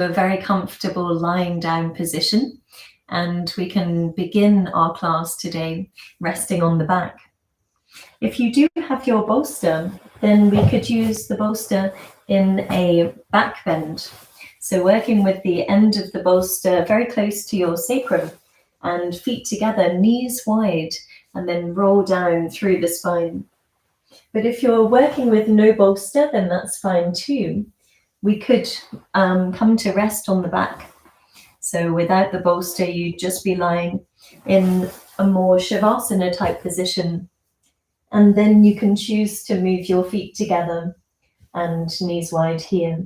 a very comfortable lying down position, and we can begin our class today resting on the back. If you do have your bolster, then we could use the bolster in a back bend. So working with the end of the bolster very close to your sacrum and feet together, knees wide, and then roll down through the spine. But if you're working with no bolster, then that's fine too. We could come to rest on the back. So without the bolster, you'd just be lying in a more Shavasana type position. And then you can choose to move your feet together and knees wide here.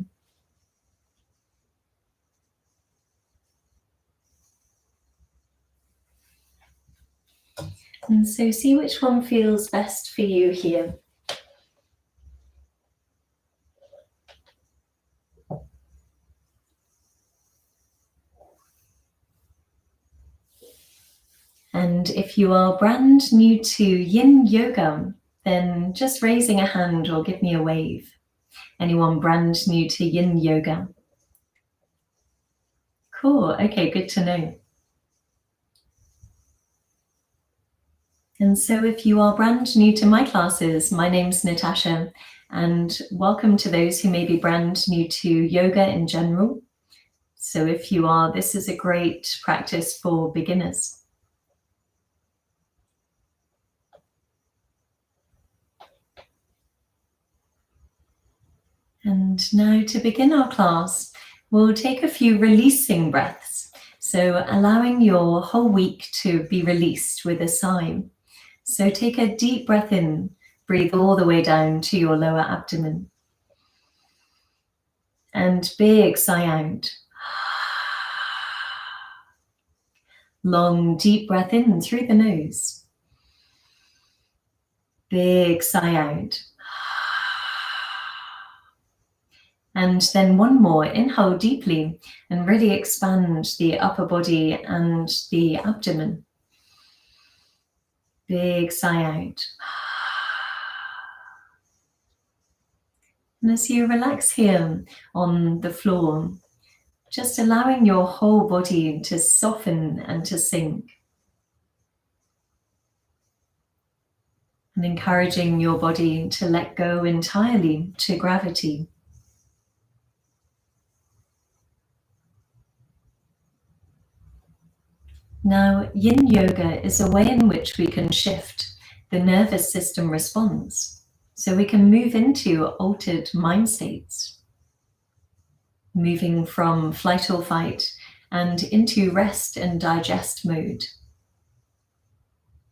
And so see which one feels best for you here. And if you are brand new to Yin Yoga, then just raising a hand or give me a wave. Anyone brand new to Yin Yoga? Cool, okay, good to know. And so if you are brand new to my classes, my name's Natasha, and welcome to those who may be brand new to yoga in general. So if you are, this is a great practice for beginners. And now to begin our class, we'll take a few releasing breaths. So allowing your whole week to be released with a sigh. So take a deep breath in, breathe all the way down to your lower abdomen. And big sigh out. Long, deep breath in through the nose. Big sigh out. And then one more, inhale deeply and really expand the upper body and the abdomen. Big sigh out. And as you relax here on the floor, just allowing your whole body to soften and to sink. And encouraging your body to let go entirely to gravity. Now, Yin Yoga is a way in which we can shift the nervous system response, so we can move into altered mind states, moving from flight or fight and into rest and digest mode.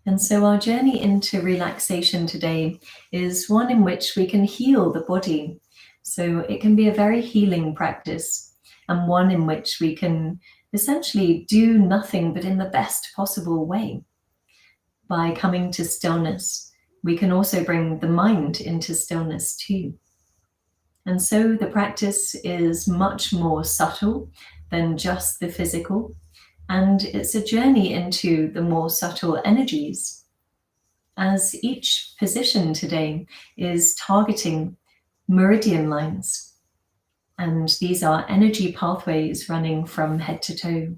And so our journey into relaxation today is one in which we can heal the body. So it can be a very healing practice, and one in which we can essentially do nothing but in the best possible way. By coming to stillness, we can also bring the mind into stillness too. And so the practice is much more subtle than just the physical, and it's a journey into the more subtle energies, as each position today is targeting meridian lines. And these are energy pathways running from head to toe.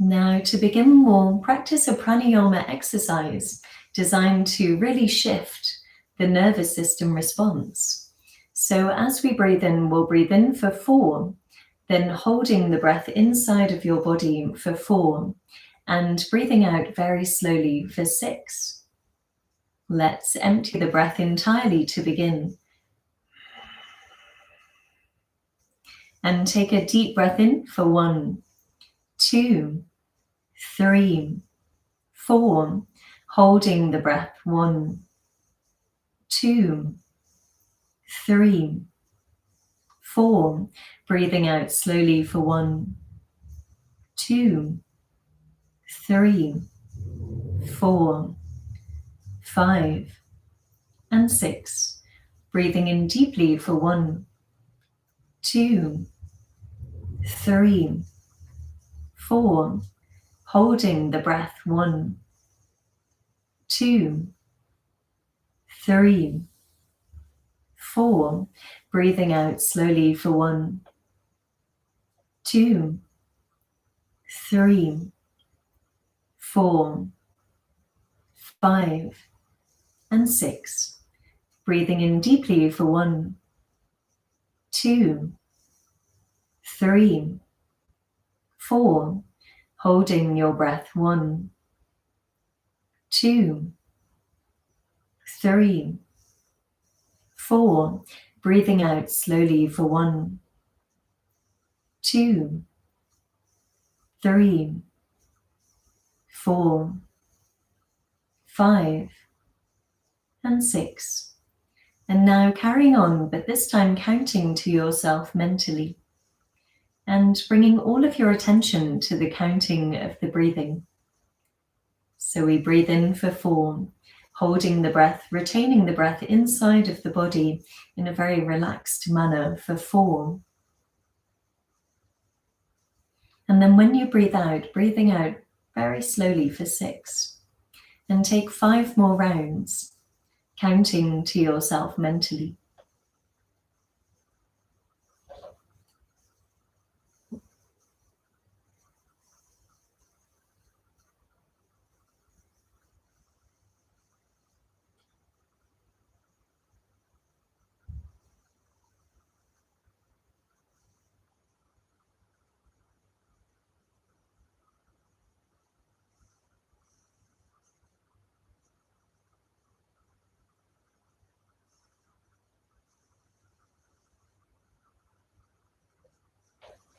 Now to begin, we'll practice a pranayama exercise designed to really shift the nervous system response. So as we breathe in, we'll breathe in for 4, then holding the breath inside of your body for 4, and breathing out very slowly for 6. Let's empty the breath entirely to begin. And take a deep breath in for 1, 2, 3, 4. Holding the breath. 1, 2, 3, 4. Breathing out slowly for 1, 2, 3, 4, 5, and 6. Breathing in deeply for 1, 2, 3, 4. Holding the breath. 1, 2, 3, 4. Breathing out slowly for 1, 2, 3, 4, 5, and 6. Breathing in deeply for 1, 2, 3, 4. Holding your breath 1, 2, 3, 4. Breathing out slowly for 1, 2, 3, 4, 5, and 6. And now carrying on, but this time counting to yourself mentally and bringing all of your attention to the counting of the breathing. So we breathe in for 4, holding the breath, retaining the breath inside of the body in a very relaxed manner for 4. And then when you breathe out, breathing out very slowly for 6. And take 5 more rounds, counting to yourself mentally.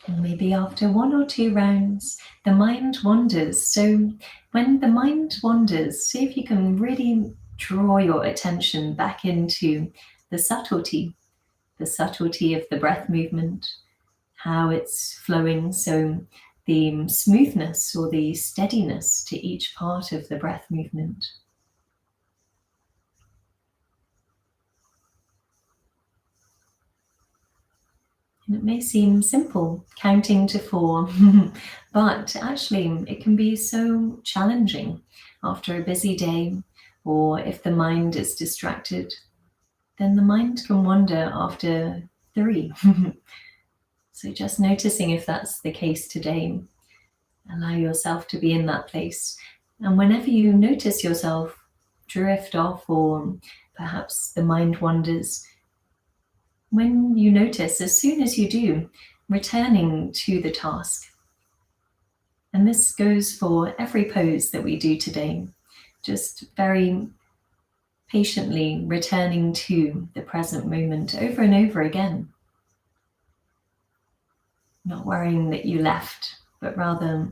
And maybe after 1 or 2 rounds, the mind wanders. So when the mind wanders, see if you can really draw your attention back into the subtlety of the breath movement, how it's flowing. So the smoothness or the steadiness to each part of the breath movement. And it may seem simple, counting to 4, but actually it can be so challenging after a busy day, or if the mind is distracted, then the mind can wander after 3. So just noticing if that's the case today, allow yourself to be in that place. And whenever you notice yourself drift off, or perhaps the mind wanders, when you notice, as soon as you do, returning to the task. And this goes for every pose that we do today, just very patiently returning to the present moment over and over again. Not worrying that you left, but rather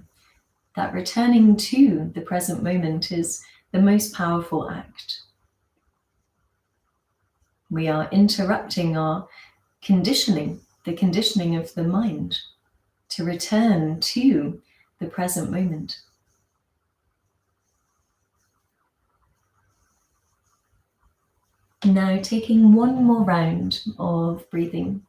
that returning to the present moment is the most powerful act. We are interrupting our conditioning, the conditioning of the mind, to return to the present moment. Now taking 1 more round of breathing.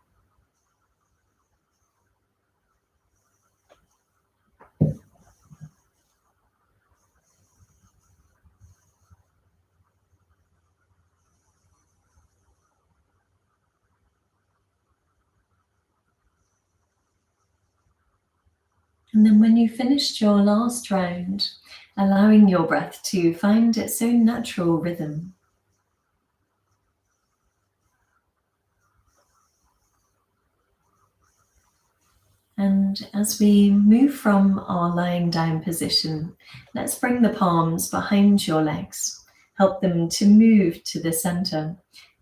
And then when you finished your last round, allowing your breath to find its own natural rhythm. And as we move from our lying down position, let's bring the palms behind your legs. Help them to move to the center.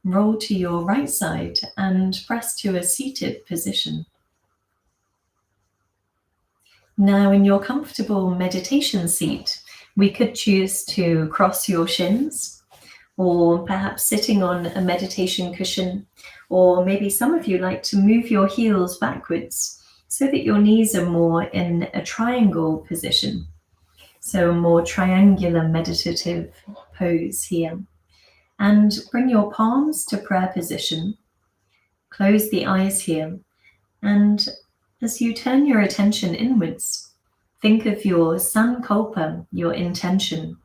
Roll to your right side and press to a seated position. Now in your comfortable meditation seat, we could choose to cross your shins, or perhaps sitting on a meditation cushion, or maybe some of you like to move your heels backwards so that your knees are more in a triangle position. So a more triangular meditative pose here. And bring your palms to prayer position. Close the eyes here. And as you turn your attention inwards, think of your sankalpa, your intention.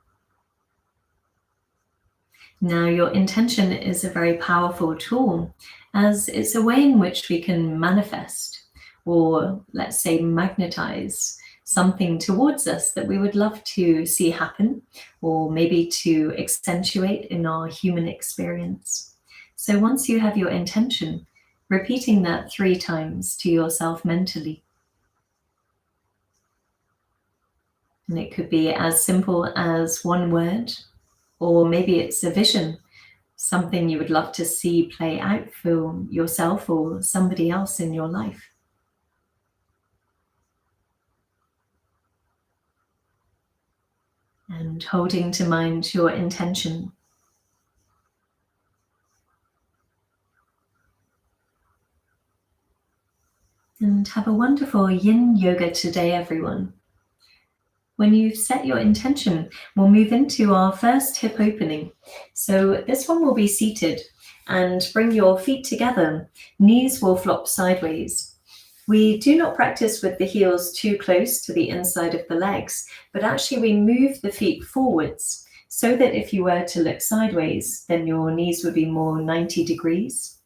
Now, your intention is a very powerful tool, as it's a way in which we can manifest, or let's say magnetize, something towards us that we would love to see happen, or maybe to accentuate in our human experience. So once you have your intention, repeating that 3 times to yourself mentally. And it could be as simple as one word, or maybe it's a vision, something you would love to see play out for yourself or somebody else in your life. And holding to mind your intention. And have a wonderful yin yoga today, everyone. When you've set your intention, we'll move into our first hip opening. So this one will be seated, and bring your feet together. Knees will flop sideways. We do not practice with the heels too close to the inside of the legs, but actually we move the feet forwards so that if you were to look sideways, then your knees would be more 90 degrees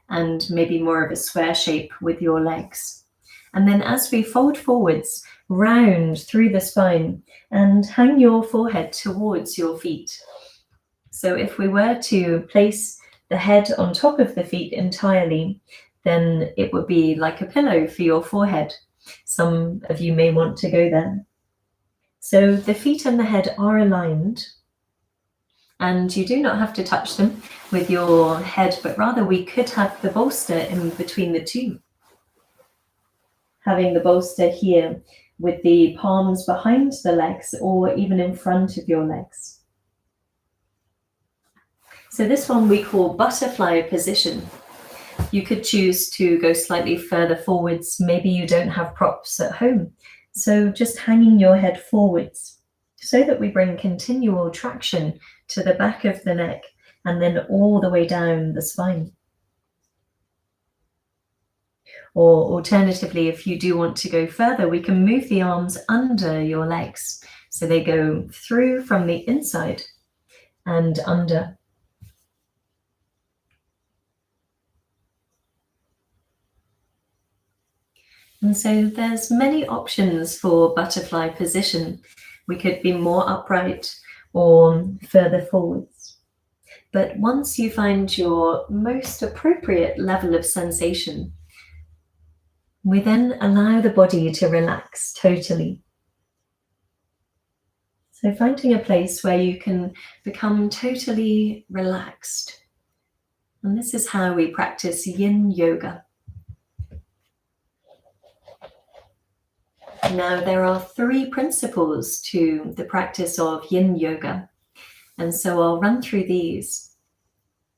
and maybe more of a square shape with your legs. And then as we fold forwards, round through the spine and hang your forehead towards your feet. So if we were to place the head on top of the feet entirely, then it would be like a pillow for your forehead. Some of you may want to go there. So the feet and the head are aligned, and you do not have to touch them with your head, but rather we could have the bolster in between the two. Having the bolster here with the palms behind the legs or even in front of your legs. So this one we call butterfly position. You could choose to go slightly further forwards. Maybe you don't have props at home. So just hanging your head forwards so that we bring continual traction to the back of the neck and then all the way down the spine. Or alternatively, if you do want to go further, we can move the arms under your legs. So they go through from the inside and under. And so there's many options for butterfly position. We could be more upright or further forwards. But once you find your most appropriate level of sensation, we then allow the body to relax totally. So finding a place where you can become totally relaxed. And this is how we practice yin yoga. Now, there are 3 principles to the practice of yin yoga, and so I'll run through these.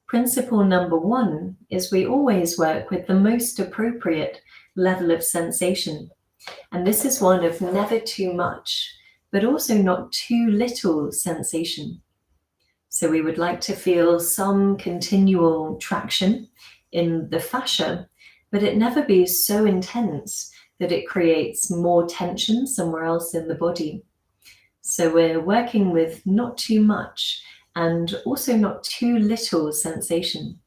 Principle number 1 is we always work with the most appropriate level of sensation, and this is one of never too much, but also not too little sensation. So we would like to feel some continual traction in the fascia, but it never be so intense that it creates more tension somewhere else in the body. So we're working with not too much and also not too little sensation.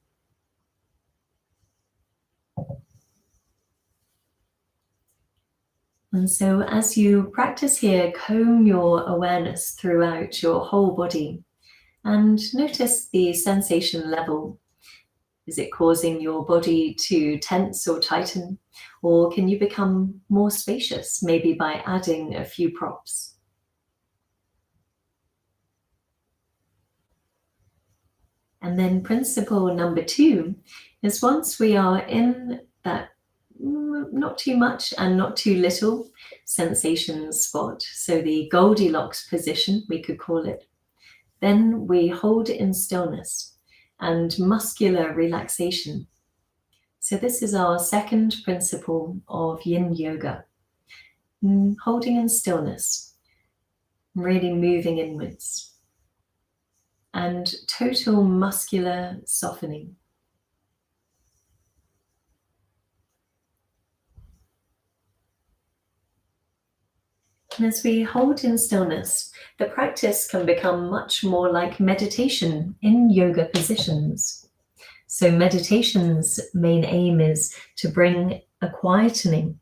And so as you practice here, comb your awareness throughout your whole body and notice the sensation level. Is it causing your body to tense or tighten? Or can you become more spacious, maybe by adding a few props? And then principle number 2 is once we are in that not too much and not too little sensation spot, so the Goldilocks position, we could call it, then we hold in stillness and muscular relaxation. So this is our second principle of yin yoga. Holding in stillness, really moving inwards, and total muscular softening. And as we hold in stillness, the practice can become much more like meditation in yoga positions. So meditation's main aim is to bring a quietening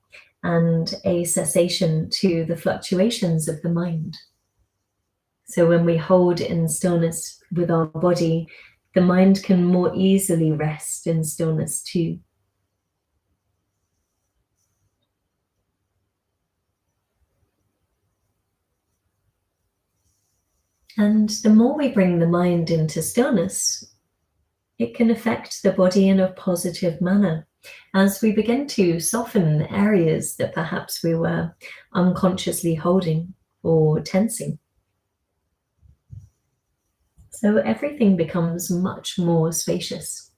and a cessation to the fluctuations of the mind. So when we hold in stillness with our body, the mind can more easily rest in stillness too. And the more we bring the mind into stillness, it can affect the body in a positive manner as we begin to soften areas that perhaps we were unconsciously holding or tensing. So everything becomes much more spacious.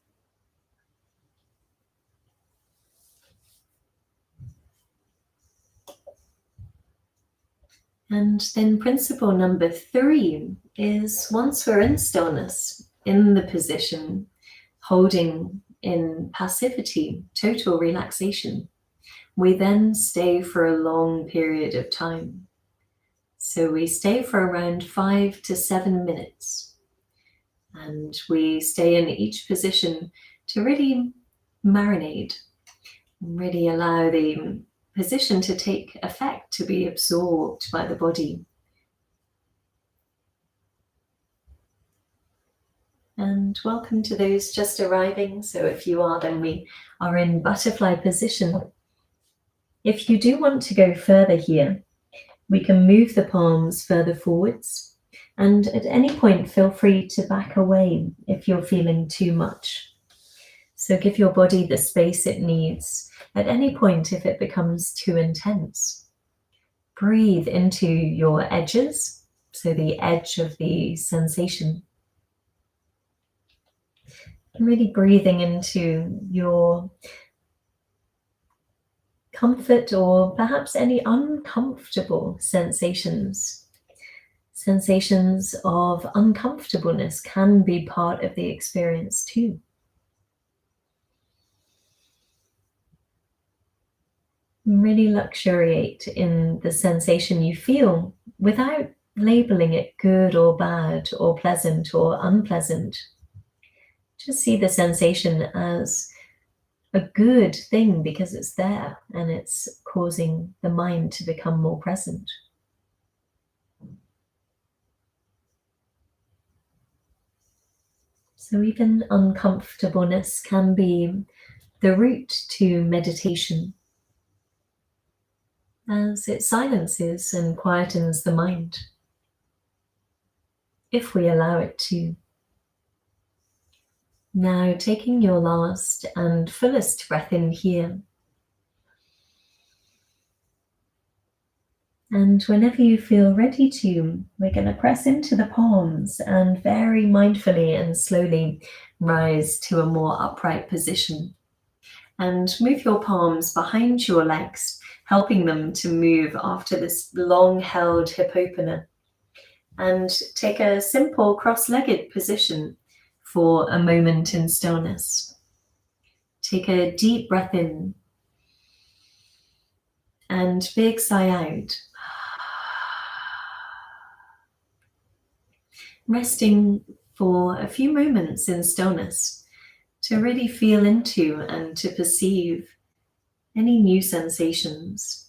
And then principle number 3 is, once we're in stillness, in the position, holding in passivity, total relaxation, we then stay for a long period of time. So we stay for around 5 to 7 minutes. And we stay in each position to really marinate, really allow the position to take effect, to be absorbed by the body. And welcome to those just arriving. So if you are, then we are in butterfly position. If you do want to go further here, we can move the palms further forwards. And at any point, feel free to back away if you're feeling too much. So give your body the space it needs at any point if it becomes too intense. Breathe into your edges, so the edge of the sensation. Really breathing into your comfort or perhaps any uncomfortable sensations. Sensations of uncomfortableness can be part of the experience too. Really luxuriate in the sensation you feel without labeling it good or bad or pleasant or unpleasant. Just see the sensation as a good thing because it's there and it's causing the mind to become more present. So even uncomfortableness can be the route to meditation, as it silences and quietens the mind, if we allow it to. Now taking your last and fullest breath in here. And whenever you feel ready to, we're going to press into the palms and very mindfully and slowly rise to a more upright position. And move your palms behind your legs, helping them to move after this long-held hip opener. And take a simple cross-legged position for a moment in stillness. Take a deep breath in and big sigh out. Resting for a few moments in stillness to really feel into and to perceive any new sensations.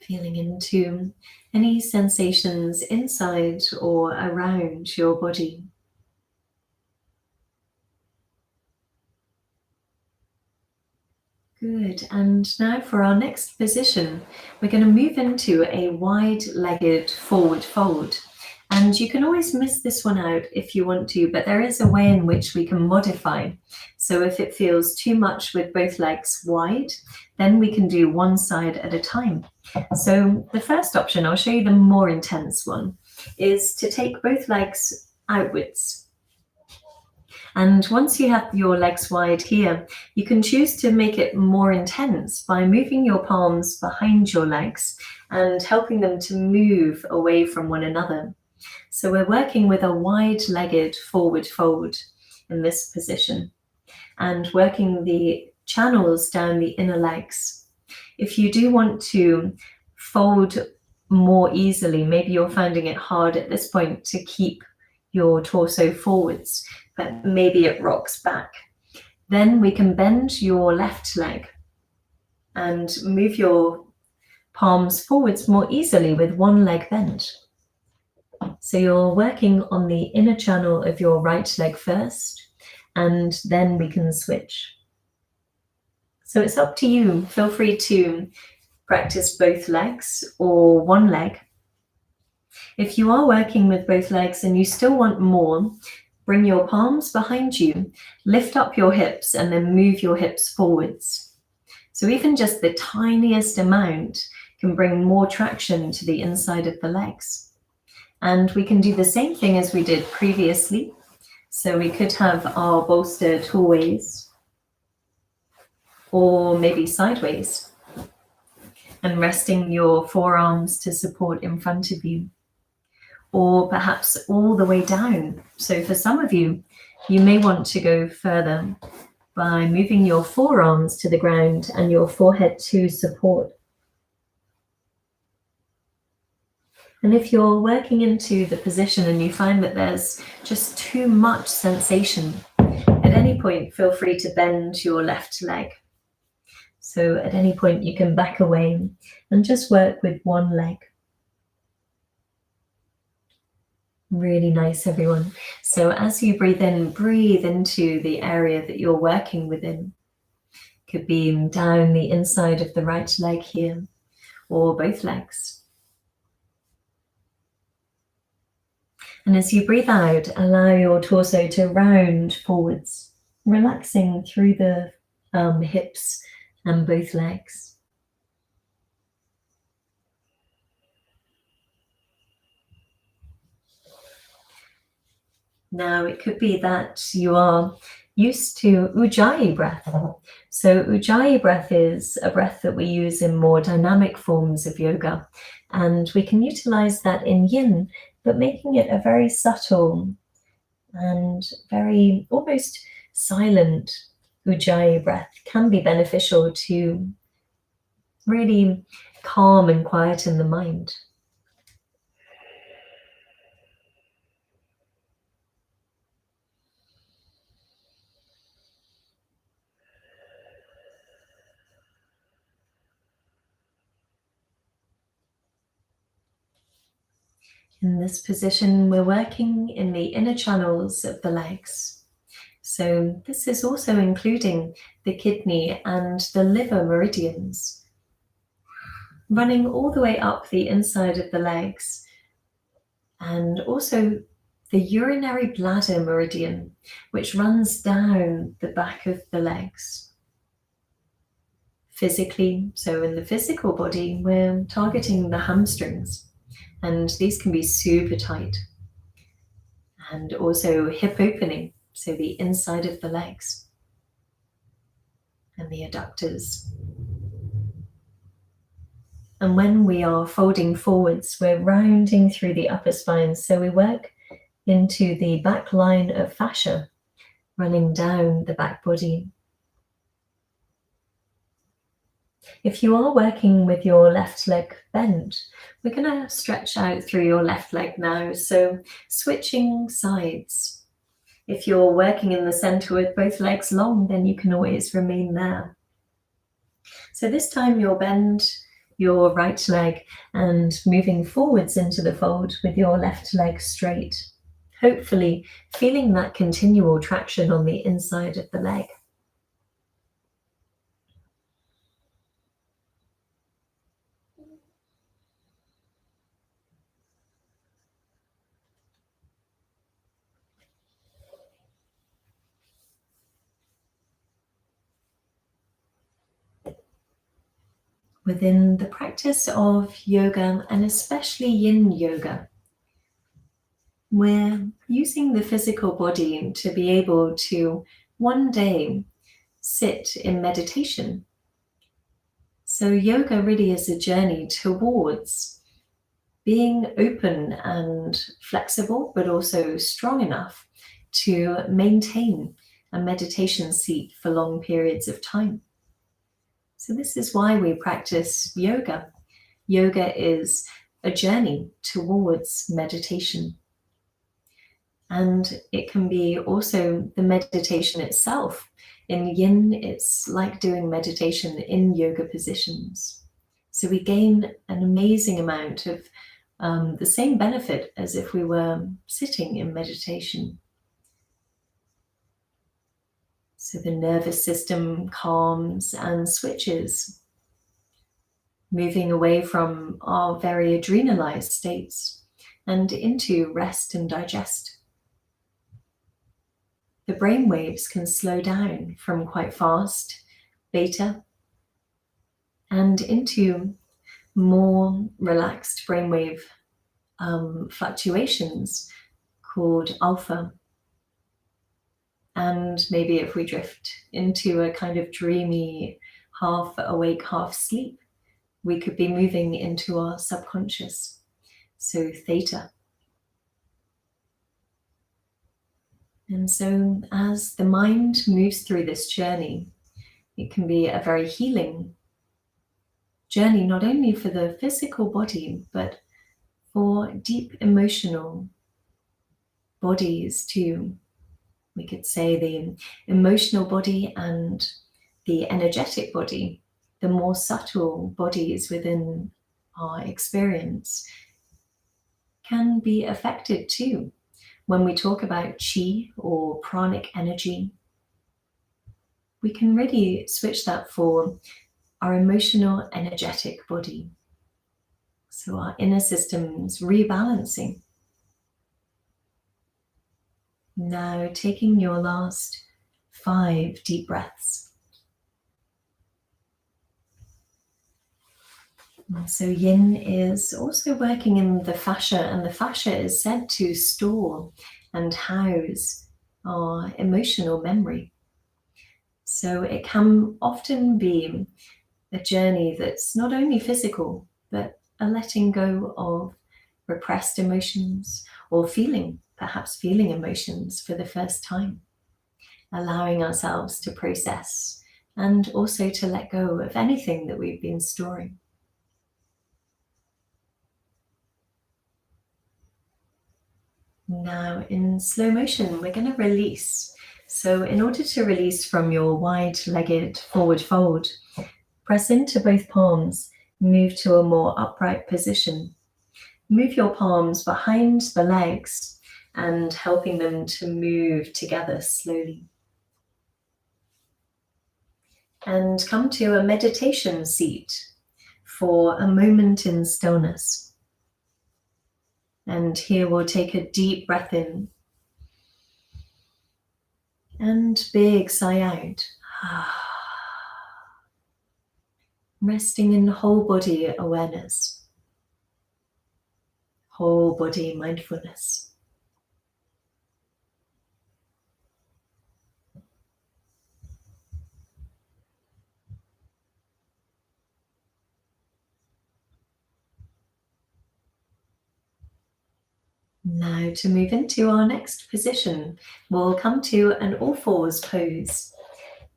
Feeling into any sensations inside or around your body. Good, and now for our next position, we're going to move into a wide-legged forward fold. And you can always miss this one out if you want to, but there is a way in which we can modify. So if it feels too much with both legs wide, then we can do one side at a time. So the first option, I'll show you the more intense one, is to take both legs outwards. And once you have your legs wide here, you can choose to make it more intense by moving your palms behind your legs and helping them to move away from one another. So we're working with a wide-legged forward fold in this position and working the channels down the inner legs. If you do want to fold more easily, maybe you're finding it hard at this point to keep your torso forwards, but maybe it rocks back. Then we can bend your left leg and move your palms forwards more easily with one leg bent. So you're working on the inner channel of your right leg first, and then we can switch. So it's up to you. Feel free to practice both legs or one leg. If you are working with both legs and you still want more, bring your palms behind you, lift up your hips, and then move your hips forwards. So even just the tiniest amount can bring more traction to the inside of the legs. And we can do the same thing as we did previously. So we could have our bolster tallways or maybe sideways, and resting your forearms to support in front of you, or perhaps all the way down. So for some of you, you may want to go further by moving your forearms to the ground and your forehead to support. And if you're working into the position and you find that there's just too much sensation, at any point, feel free to bend your left leg. So at any point, you can back away and just work with one leg. Really nice, everyone. So as you breathe in, breathe into the area that you're working within. Could be down the inside of the right leg here, or both legs. And as you breathe out, allow your torso to round forwards, relaxing through the hips and both legs. Now it could be that you are used to Ujjayi breath. So Ujjayi breath is a breath that we use in more dynamic forms of yoga, and we can utilize that in yin, but making it a very subtle and very almost silent Ujjayi breath can be beneficial to really calm and quieten the mind. In this position, we're working in the inner channels of the legs. So this is also including the kidney and the liver meridians, running all the way up the inside of the legs, and also the urinary bladder meridian, which runs down the back of the legs. Physically, so in the physical body, we're targeting the hamstrings, and these can be super tight. And also hip opening, so the inside of the legs and the adductors. And when we are folding forwards, we're rounding through the upper spine. So we work into the back line of fascia, running down the back body. If you are working with your left leg bent, we're going to stretch out through your left leg now. So switching sides. If you're working in the center with both legs long, then you can always remain there. So this time you'll bend your right leg and moving forwards into the fold with your left leg straight, hopefully feeling that continual traction on the inside of the leg. Within the practice of yoga, and especially yin yoga, We're using the physical body to be able to one day sit in meditation. So yoga really is a journey towards being open and flexible, but also strong enough to maintain a meditation seat for long periods of time. So this is why we practice yoga. Yoga is a journey towards meditation. And it can be also the meditation itself. In yin, it's like doing meditation in yoga positions. So we gain an amazing amount of the same benefit as if we were sitting in meditation. So the nervous system calms and switches, moving away from our very adrenalized states and into rest and digest. The brain waves can slow down from quite fast beta and into more relaxed brainwave fluctuations called alpha. And maybe if we drift into a kind of dreamy, half awake, half sleep, we could be moving into our subconscious, so theta. And so as the mind moves through this journey, it can be a very healing journey, not only for the physical body, but for deep emotional bodies too. We could say the emotional body and the energetic body, the more subtle bodies within our experience, can be affected too. When we talk about chi or pranic energy, we can really switch that for our emotional, energetic body. So our inner system's rebalancing. Now taking your last 5 deep breaths. And so yin is also working in the fascia, and the fascia is said to store and house our emotional memory. So it can often be a journey that's not only physical, but a letting go of repressed emotions or perhaps feeling emotions for the first time, allowing ourselves to process and also to let go of anything that we've been storing. Now in slow motion, we're going to release. So in order to release from your wide-legged forward fold, press into both palms, move to a more upright position. Move your palms behind the legs and helping them to move together slowly. And come to a meditation seat for a moment in stillness. And here we'll take a deep breath in and big sigh out. Resting in whole body awareness, whole body mindfulness. Now to move into our next position, we'll come to an all fours pose.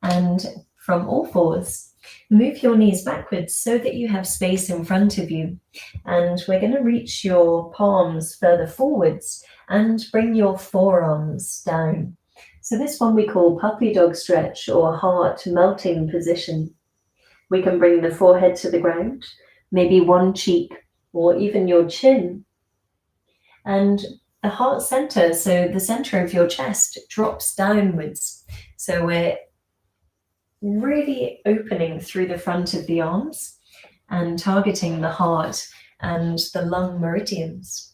And from all fours, move your knees backwards so that you have space in front of you. And we're going to reach your palms further forwards and bring your forearms down. So this one we call puppy dog stretch or heart melting position. We can bring the forehead to the ground, maybe one cheek or even your chin. And the heart center, so the center of your chest, drops downwards. So we're really opening through the front of the arms and targeting the heart and the lung meridians.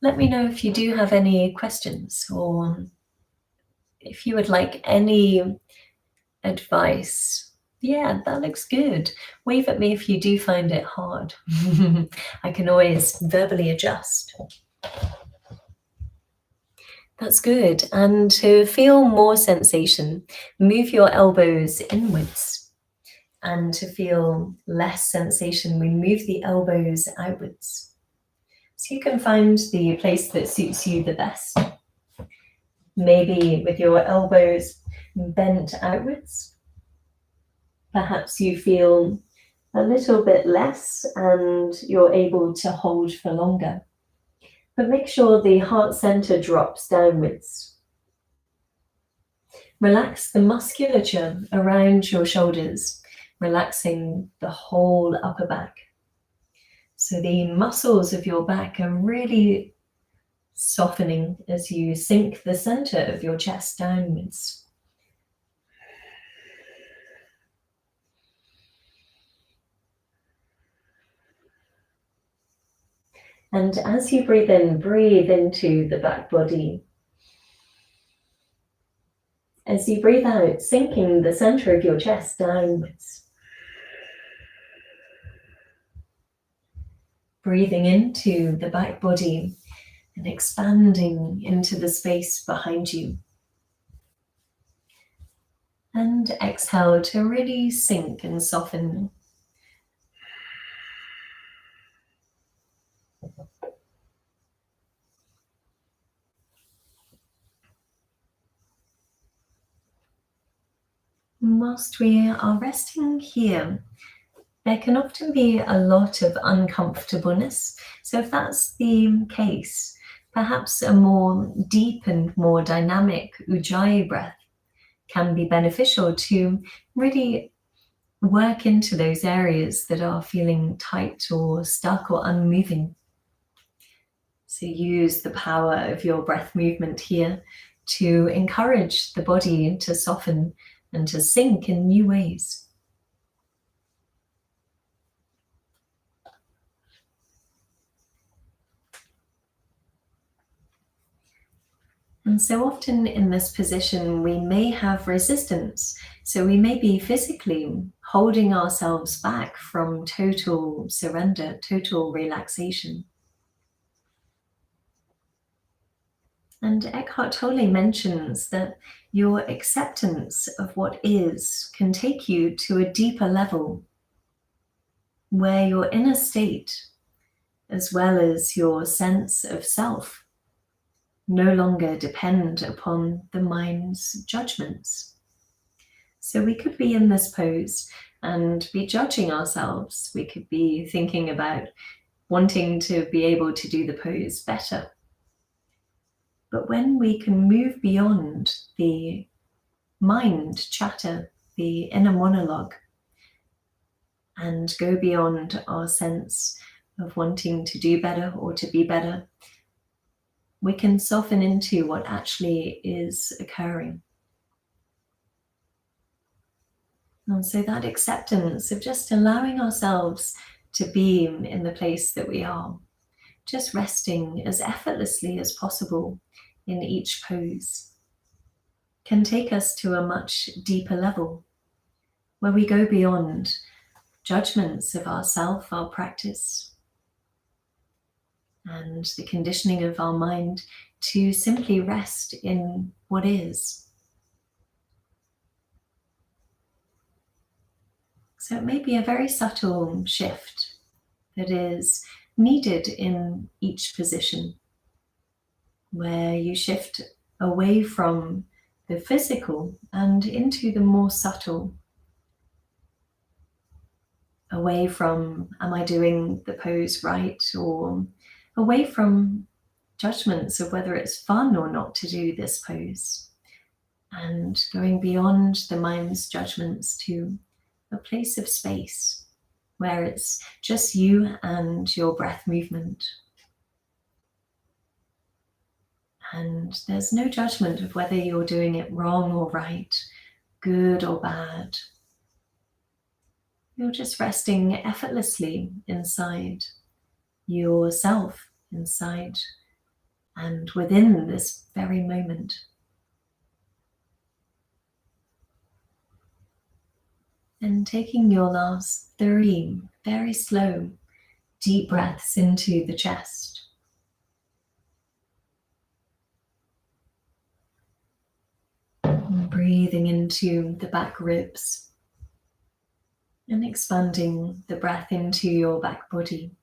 Let me know if you do have any questions or if you would like any advice. Yeah, that looks good. Wave at me if you do find it hard. I can always verbally adjust. That's good. And to feel more sensation, move your elbows inwards. And to feel less sensation, we move the elbows outwards. So you can find the place that suits you the best. Maybe with your elbows bent outwards. Perhaps you feel a little bit less and you're able to hold for longer. But make sure the heart center drops downwards. Relax the musculature around your shoulders, relaxing the whole upper back. So the muscles of your back are really softening as you sink the center of your chest downwards. And as you breathe in, breathe into the back body. As you breathe out, sinking the center of your chest downwards. Breathing into the back body and expanding into the space behind you. And exhale to really sink and soften. Whilst we are resting here, there can often be a lot of uncomfortableness. So if that's the case, perhaps a more deep and more dynamic Ujjayi breath can be beneficial to really work into those areas that are feeling tight or stuck or unmoving. So use the power of your breath movement here to encourage the body to soften and to sink in new ways. And so often in this position, we may have resistance. So we may be physically holding ourselves back from total surrender, total relaxation. And Eckhart Tolle mentions that your acceptance of what is can take you to a deeper level where your inner state, as well as your sense of self, no longer depend upon the mind's judgments. So we could be in this pose and be judging ourselves. We could be thinking about wanting to be able to do the pose better. But when we can move beyond the mind chatter, the inner monologue, and go beyond our sense of wanting to do better or to be better, we can soften into what actually is occurring. And so that acceptance of just allowing ourselves to be in the place that we are, just resting as effortlessly as possible in each pose, can take us to a much deeper level where we go beyond judgments of ourself, our practice, and the conditioning of our mind to simply rest in what is. So it may be a very subtle shift that is needed in each position, where you shift away from the physical and into the more subtle, away from, am I doing the pose right? Or away from judgments of whether it's fun or not to do this pose, and going beyond the mind's judgments to a place of space where it's just you and your breath movement. And there's no judgment of whether you're doing it wrong or right, good or bad. You're just resting effortlessly inside yourself, inside and within this very moment. And taking your last 3 very slow, deep breaths into the chest. breathing into the back ribs and expanding the breath into your back body.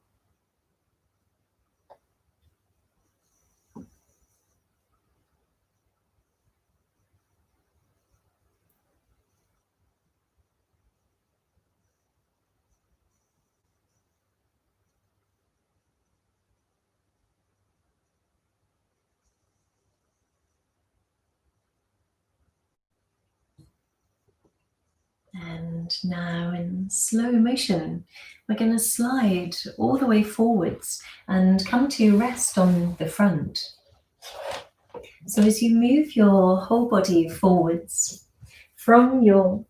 And now in slow motion, we're going to slide all the way forwards and come to rest on the front. So as you move your whole body forwards, from your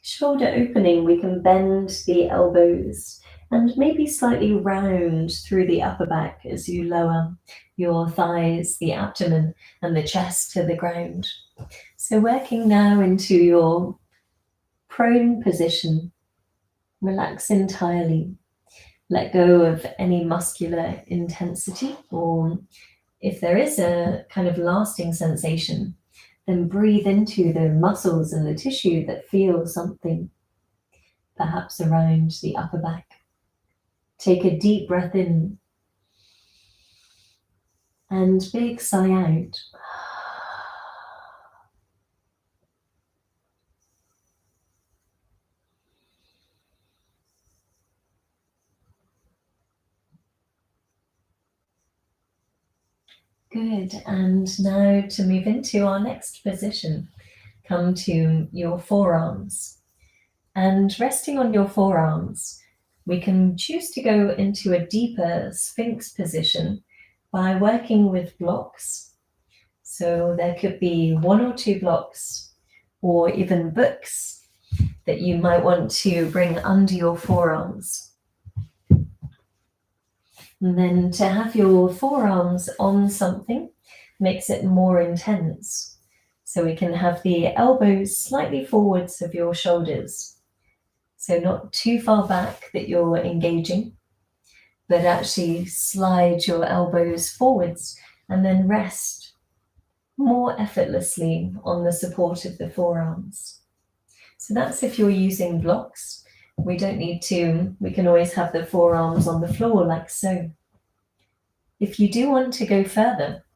shoulder opening, we can bend the elbows and maybe slightly round through the upper back as you lower your thighs, the abdomen, and the chest to the ground. So working now into your prone position, relax entirely. Let go of any muscular intensity, or if there is a kind of lasting sensation, then breathe into the muscles and the tissue that feel something, perhaps around the upper back. Take a deep breath in and big sigh out. Good, and now to move into our next position, come to your forearms. And resting on your forearms, we can choose to go into a deeper Sphinx position by working with blocks. So there could be 1 or 2 blocks, or even books that you might want to bring under your forearms. And then to have your forearms on something makes it more intense. So we can have the elbows slightly forwards of your shoulders. So not too far back that you're engaging, but actually slide your elbows forwards and then rest more effortlessly on the support of the forearms. So that's if you're using blocks. We don't need to, we can always have the forearms on the floor like so. If you do want to go further,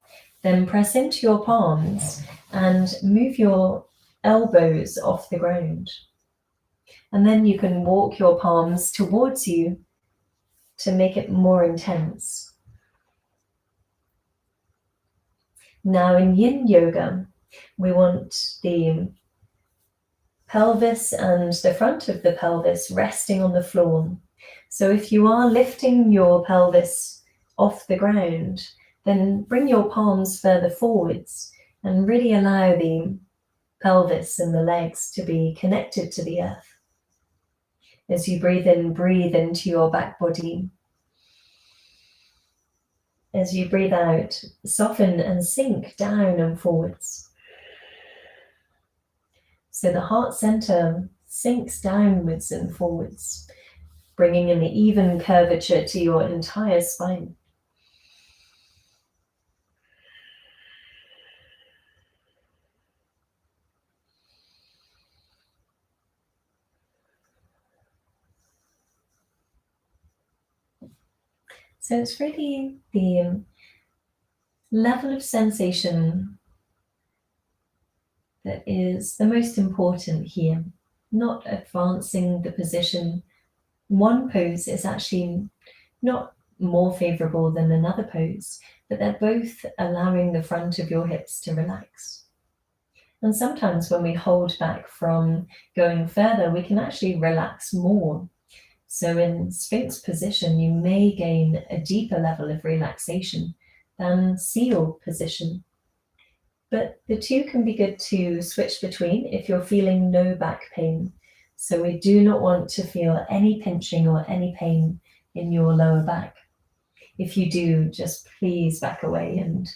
then press into your palms and move your elbows off the ground. And then you can walk your palms towards you to make it more intense. Now in Yin Yoga, we want the pelvis and the front of the pelvis resting on the floor. So if you are lifting your pelvis off the ground, then bring your palms further forwards and really allow the pelvis and the legs to be connected to the earth. As you breathe in, breathe into your back body. As you breathe out, soften and sink down and forwards. So the heart center sinks downwards and forwards, bringing an even curvature to your entire spine. So it's really the level of sensation that is the most important here, not advancing the position. One pose is actually not more favorable than another pose, but they're both allowing the front of your hips to relax. And sometimes when we hold back from going further, we can actually relax more. So in Sphinx position, you may gain a deeper level of relaxation than seal position. But the two can be good to switch between if you're feeling no back pain. So we do not want to feel any pinching or any pain in your lower back. If you do, just please back away, and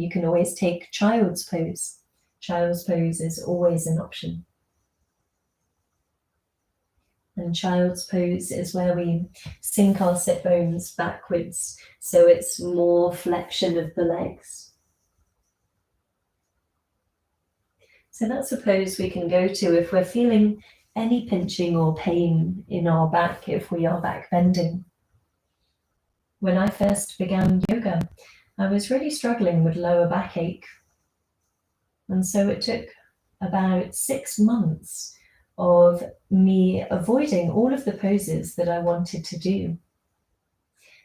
you can always take child's pose. Child's pose is always an option. And child's pose is where we sink our sit bones backwards, so it's more flexion of the legs. So that's a pose we can go to if we're feeling any pinching or pain in our back, if we are back bending. When I first began yoga, I was really struggling with lower backache. And so it took about 6 months of me avoiding all of the poses that I wanted to do.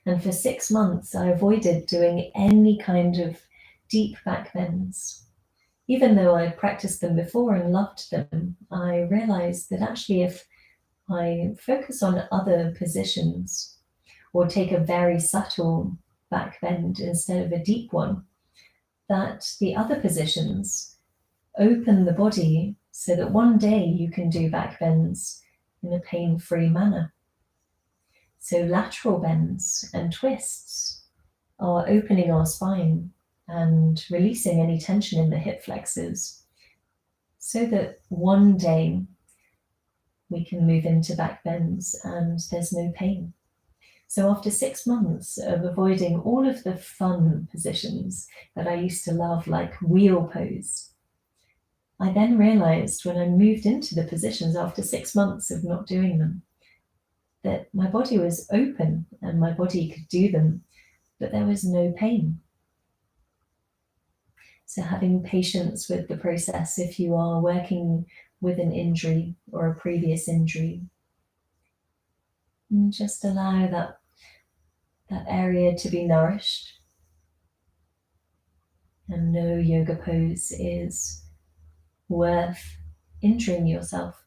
And for 6 months, I avoided doing any kind of deep back bends. Even though I practiced them before and loved them, I realized that actually if I focus on other positions or take a very subtle back bend instead of a deep one, that the other positions open the body so that one day you can do back bends in a pain-free manner. So lateral bends and twists are opening our spine and releasing any tension in the hip flexors so that one day we can move into back bends and there's no pain. So after 6 months of avoiding all of the fun positions that I used to love, like wheel pose, I then realized when I moved into the positions after 6 months of not doing them, that my body was open and my body could do them, but there was no pain. So having patience with the process if you are working with an injury or a previous injury. And just allow that area to be nourished. And no yoga pose is worth injuring yourself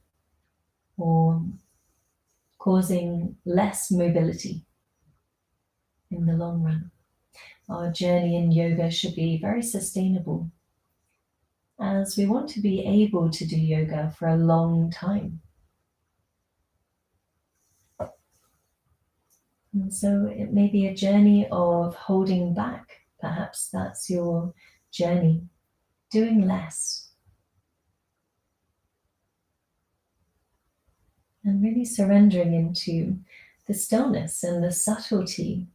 or causing less mobility in the long run. Our journey in yoga should be very sustainable, as we want to be able to do yoga for a long time. And so it may be a journey of holding back. Perhaps that's your journey, doing less. And really surrendering into the stillness and the subtlety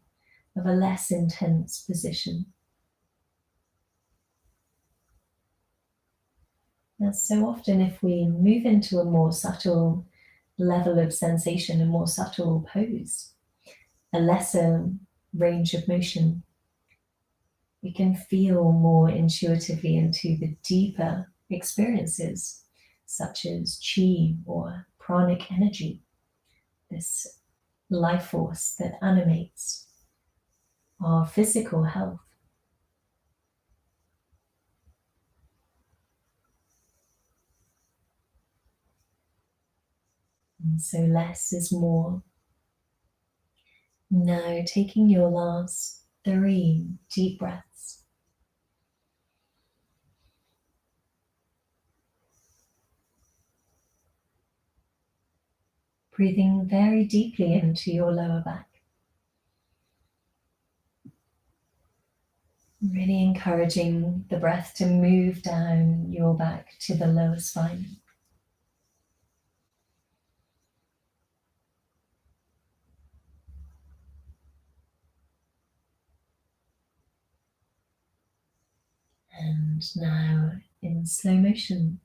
of a less intense position. Now, so often if we move into a more subtle level of sensation, a more subtle pose, a lesser range of motion, we can feel more intuitively into the deeper experiences, such as chi or pranic energy, this life force that animates our physical health. And so less is more. Now taking your last 3 deep breaths. Breathing very deeply into your lower back. Really encouraging the breath to move down your back to the lower spine. And now in slow motion,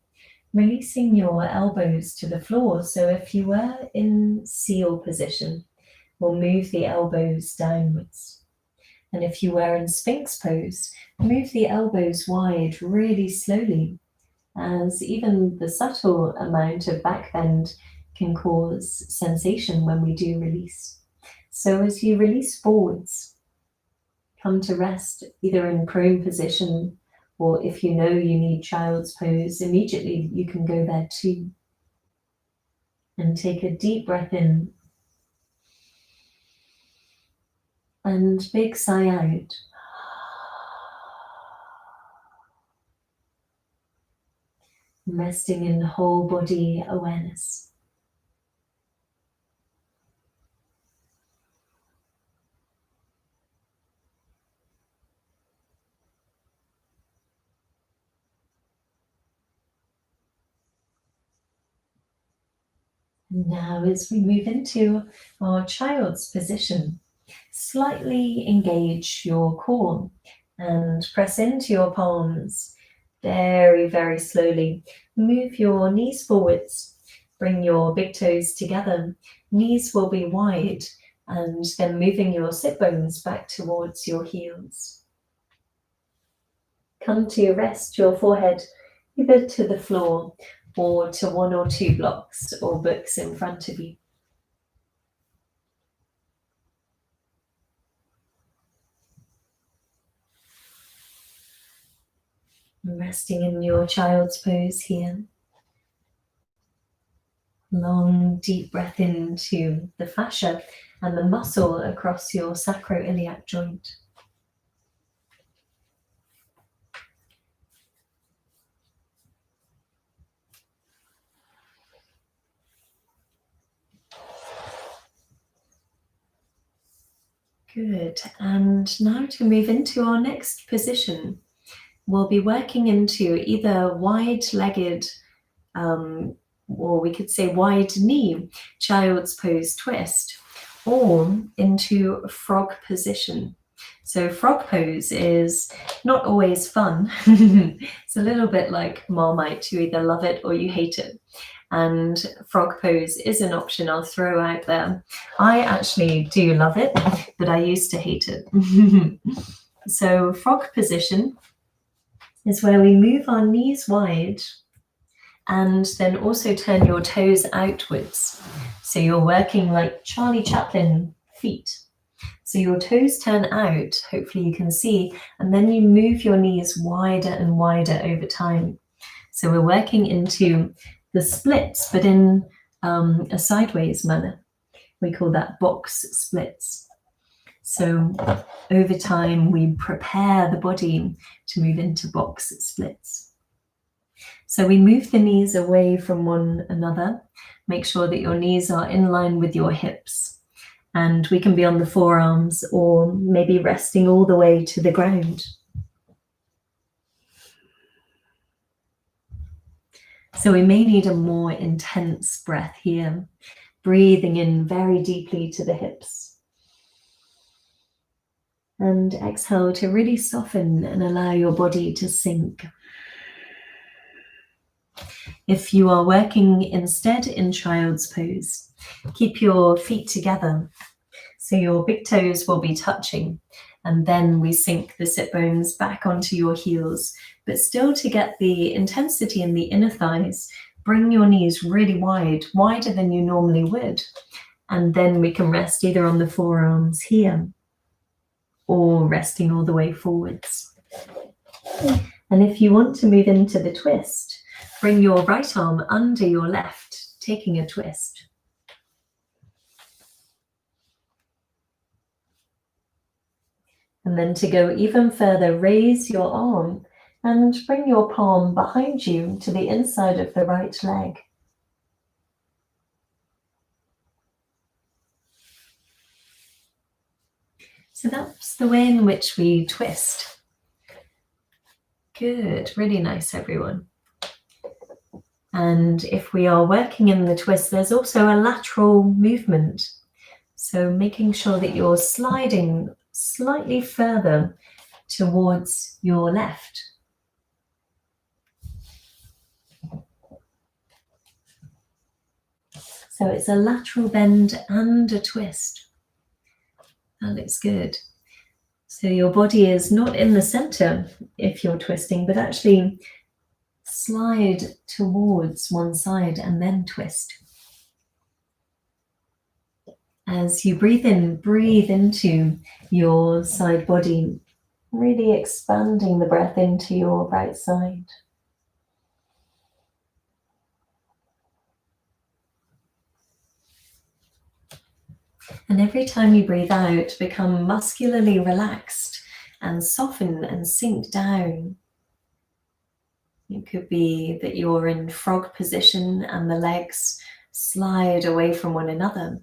releasing your elbows to the floor. So if you were in seal position, we'll move the elbows downwards. And if you were in Sphinx pose, move the elbows wide really slowly, as even the subtle amount of back bend can cause sensation when we do release. So as you release forwards, come to rest either in prone position, or if you know you need child's pose, immediately you can go there too. And take a deep breath in and big sigh out. Resting in whole body awareness. And now as we move into our child's position, slightly engage your core and press into your palms Very, very slowly, move your knees forwards. Bring your big toes together. Knees will be wide, and then moving your sit bones back towards your heels. Come to rest your forehead either to the floor or to one or two blocks or books in front of you. Resting in your child's pose here. Long, deep breath into the fascia and the muscle across your sacroiliac joint. Good. And now to move into our next position, we'll be working into either wide-legged, or we could say wide knee, child's pose twist, or into frog position. So frog pose is not always fun. It's a little bit like Marmite. You either love it or you hate it. And frog pose is an option I'll throw out there. I actually do love it, but I used to hate it. So frog position is where we move our knees wide and then also turn your toes outwards. So you're working like Charlie Chaplin feet. So your toes turn out, hopefully you can see, and then you move your knees wider and wider over time. So we're working into the splits, but in a sideways manner. We call that box splits. So over time, we prepare the body to move into box splits. So we move the knees away from one another. Make sure that your knees are in line with your hips. And we can be on the forearms or maybe resting all the way to the ground. So we may need a more intense breath here, breathing in very deeply to the hips. And exhale to really soften and allow your body to sink. If you are working instead in child's pose, keep your feet together. So your big toes will be touching, and then we sink the sit bones back onto your heels. But still, to get the intensity in the inner thighs, bring your knees really wide, wider than you normally would. And then we can rest either on the forearms here or resting all the way forwards. And if you want to move into the twist, bring your right arm under your left, taking a twist. And then to go even further, raise your arm and bring your palm behind you to the inside of the right leg. So that's the way in which we twist. Good, really nice, everyone. And if we are working in the twist, there's also a lateral movement. So making sure that you're sliding slightly further towards your left. So it's a lateral bend and a twist. That looks good. So your body is not in the center if you're twisting, but actually slide towards one side and then twist. As you breathe in, breathe into your side body, really expanding the breath into your right side. And every time you breathe out, become muscularly relaxed and soften and sink down. It could be that you're in frog position and the legs slide away from one another.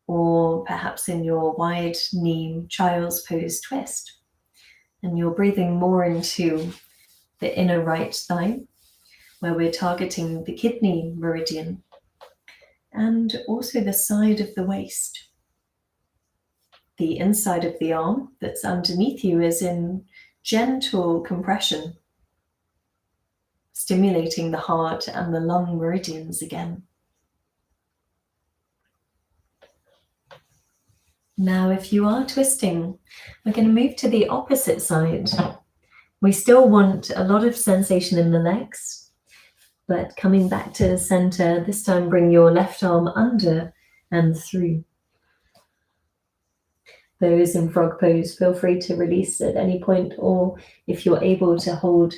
Or perhaps in your wide knee child's pose twist. And you're breathing more into the inner right thigh, where we're targeting the kidney meridian. And also the side of the waist. The inside of the arm that's underneath you is in gentle compression. stimulating the heart and the lung meridians again. Now, if you are twisting, we're going to move to the opposite side. We still want a lot of sensation in the legs, but coming back to the center, this time bring your left arm under and through. Those in frog pose, feel free to release at any point, or if you're able to hold,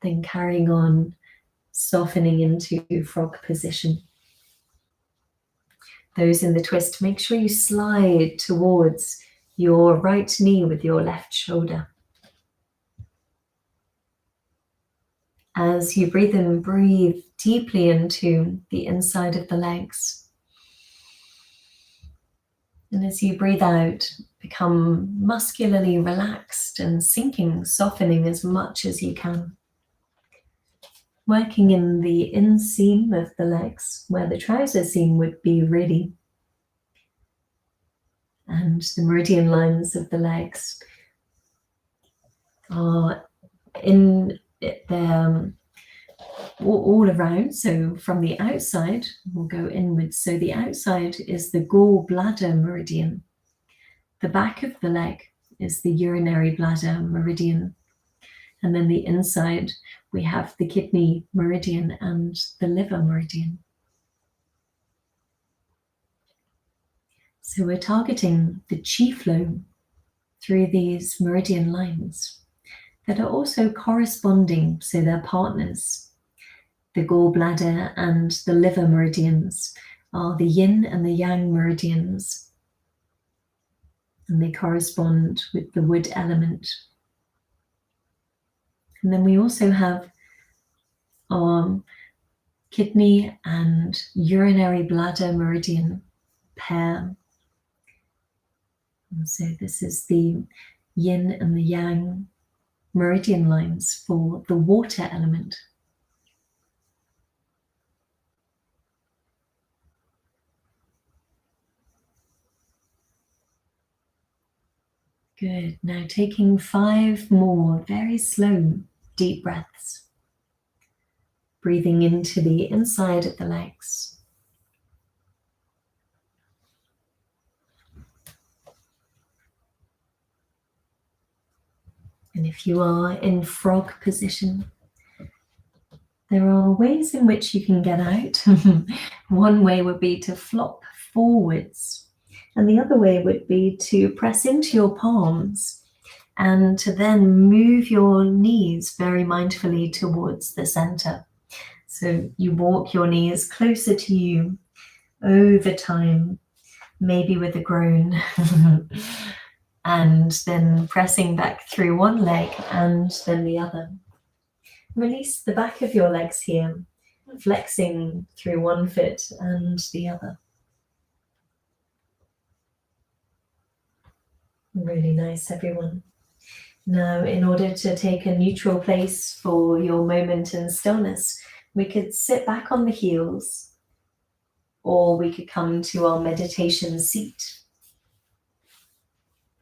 then carrying on, softening into frog position. Those in the twist, make sure you slide towards your right knee with your left shoulder. As you breathe in, breathe deeply into the inside of the legs. And as you breathe out, become muscularly relaxed and sinking, softening as much as you can. Working in the inseam of the legs, where the trouser seam would be really. And the meridian lines of the legs are in their all around. So from the outside, we'll go inwards. So the outside is the gallbladder meridian. The back of the leg is the urinary bladder meridian. And then the inside, we have the kidney meridian and the liver meridian. So we're targeting the chi flow through these meridian lines that are also corresponding, so they're partners. The gallbladder and the liver meridians are the yin and the yang meridians, and they correspond with the wood element. And then we also have our kidney and urinary bladder meridian pair. And so this is the yin and the yang meridian lines for the water element. Good. Now taking 5 more very slow, deep breaths. Breathing into the inside of the legs. And if you are in frog position, there are ways in which you can get out. One way would be to flop forwards, and the other way would be to press into your palms and to then move your knees very mindfully towards the center. So you walk your knees closer to you over time, maybe with a groan, and then pressing back through one leg and then the other. Release the back of your legs here, flexing through one foot and the other. Really nice, everyone. Now, in order to take a neutral place for your moment in stillness, we could sit back on the heels, or we could come to our meditation seat.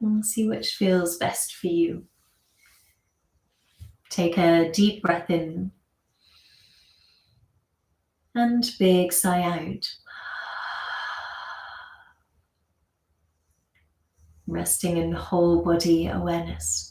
And see which feels best for you. Take a deep breath in and big sigh out. Resting in whole body awareness.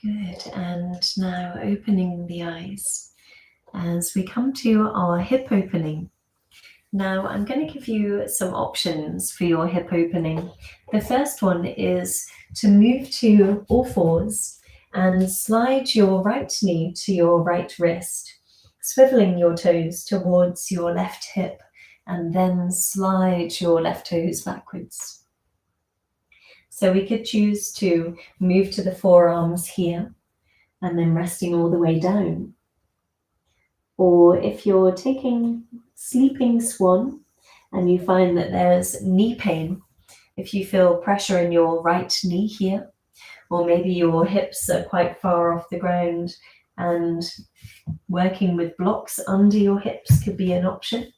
Good, and now opening the eyes as we come to our hip opening. Now I'm going to give you some options for your hip opening. The first one is to move to all fours and slide your right knee to your right wrist, swiveling your toes towards your left hip, and then slide your left toes backwards. So we could choose to move to the forearms here and then resting all the way down. Or if you're taking sleeping swan, and you find that there's knee pain, if you feel pressure in your right knee here, or maybe your hips are quite far off the ground and working with blocks under your hips could be an option.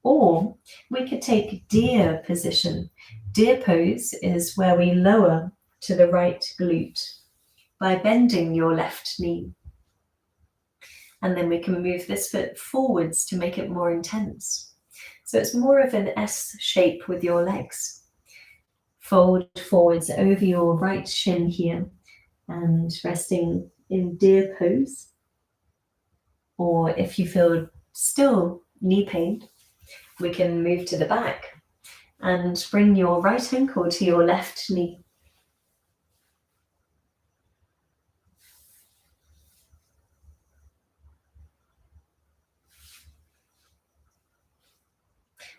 Or we could take deer position. Deer pose is where we lower to the right glute by bending your left knee. And then we can move this foot forwards to make it more intense. So it's more of an S shape with your legs. Fold forwards over your right shin here and resting in deer pose. Or if you feel still knee pain, we can move to the back and bring your right ankle to your left knee.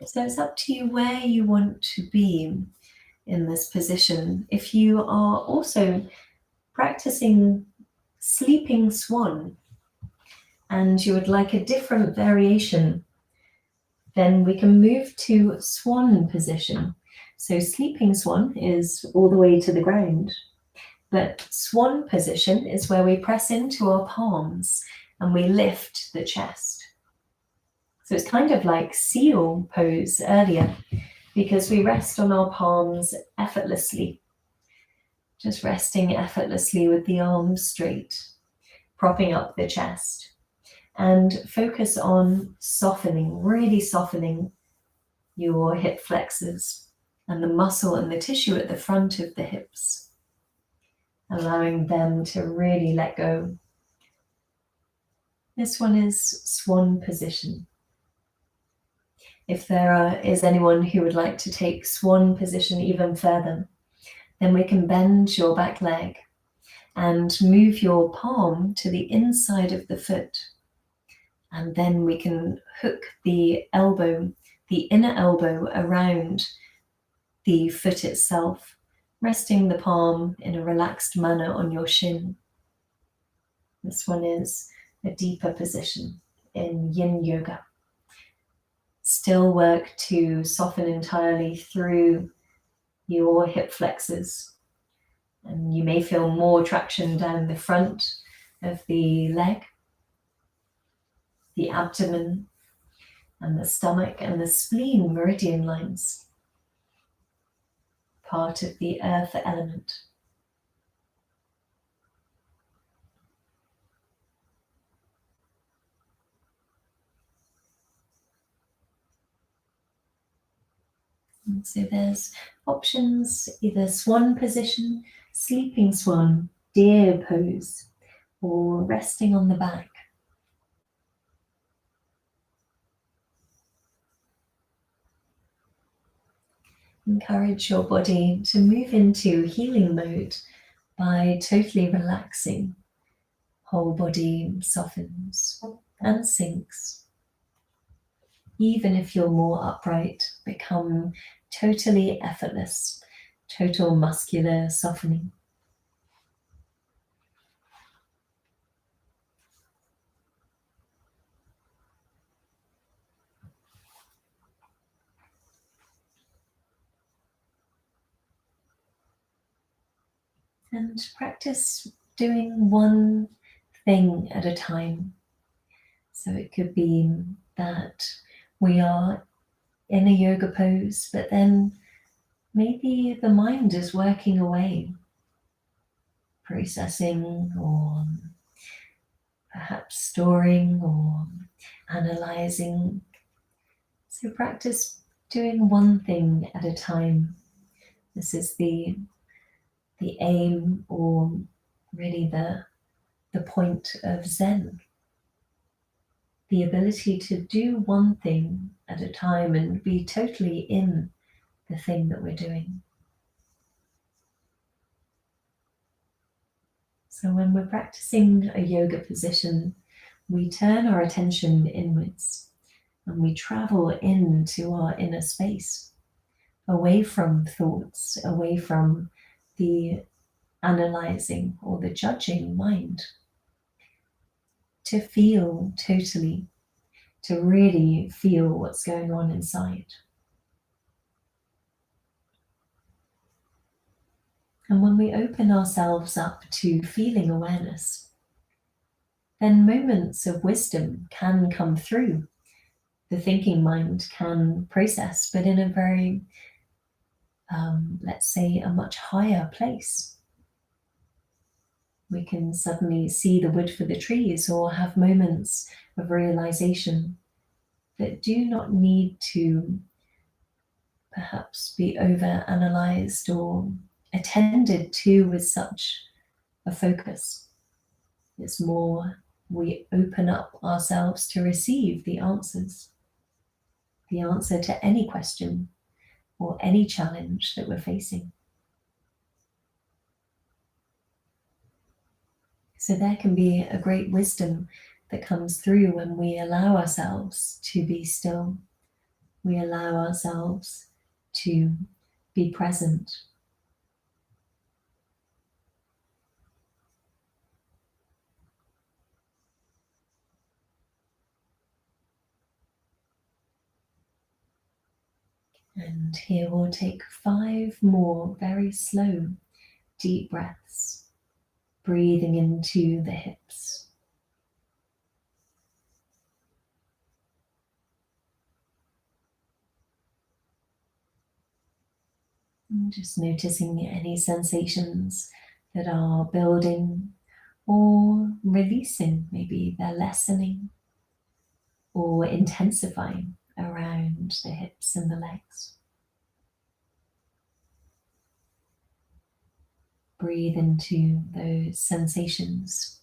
So it's up to you where you want to be in this position. If you are also practicing sleeping swan and you would like a different variation, then we can move to swan position. So sleeping swan is all the way to the ground, but swan position is where we press into our palms and we lift the chest. So it's kind of like seal pose earlier, because we rest on our palms effortlessly, just resting effortlessly with the arms straight, propping up the chest, and focus on softening, really softening your hip flexors and the muscle and the tissue at the front of the hips, allowing them to really let go. This one is swan position. If there is anyone who would like to take swan position even further, then we can bend your back leg and move your palm to the inside of the foot. And then we can hook the elbow, the inner elbow, around the foot itself, resting the palm in a relaxed manner on your shin. This one is a deeper position in yin yoga. Still work to soften entirely through your hip flexors. And you may feel more traction down the front of the leg, the abdomen, and the stomach and the spleen meridian lines, part of the earth element. And so there's options, either swan position, sleeping swan, deer pose, or resting on the back. Encourage your body to move into healing mode by totally relaxing. Whole body softens and sinks. Even if you're more upright, become totally effortless, total muscular softening. And practice doing one thing at a time. So it could be that we are in a yoga pose, but then maybe the mind is working away, processing or perhaps storing or analyzing. So practice doing one thing at a time. This is the aim, or really the point of Zen. The ability to do one thing at a time and be totally in the thing that we're doing. So when we're practicing a yoga position, we turn our attention inwards and we travel into our inner space, away from thoughts, away from the analyzing or the judging mind, to feel totally, to really feel what's going on inside. And when we open ourselves up to feeling awareness, then moments of wisdom can come through. The thinking mind can process, but in a very, let's say, a much higher place. We can suddenly see the wood for the trees or have moments of realization that do not need to perhaps be over-analyzed or attended to with such a focus. It's more we open up ourselves to receive the answers, the answer to any question or any challenge that we're facing. So there can be a great wisdom that comes through when we allow ourselves to be still. We allow ourselves to be present. And here we'll take 5 more very slow, deep breaths, breathing into the hips. And just noticing any sensations that are building or releasing, maybe they're lessening or intensifying around the hips and the legs. Breathe into those sensations.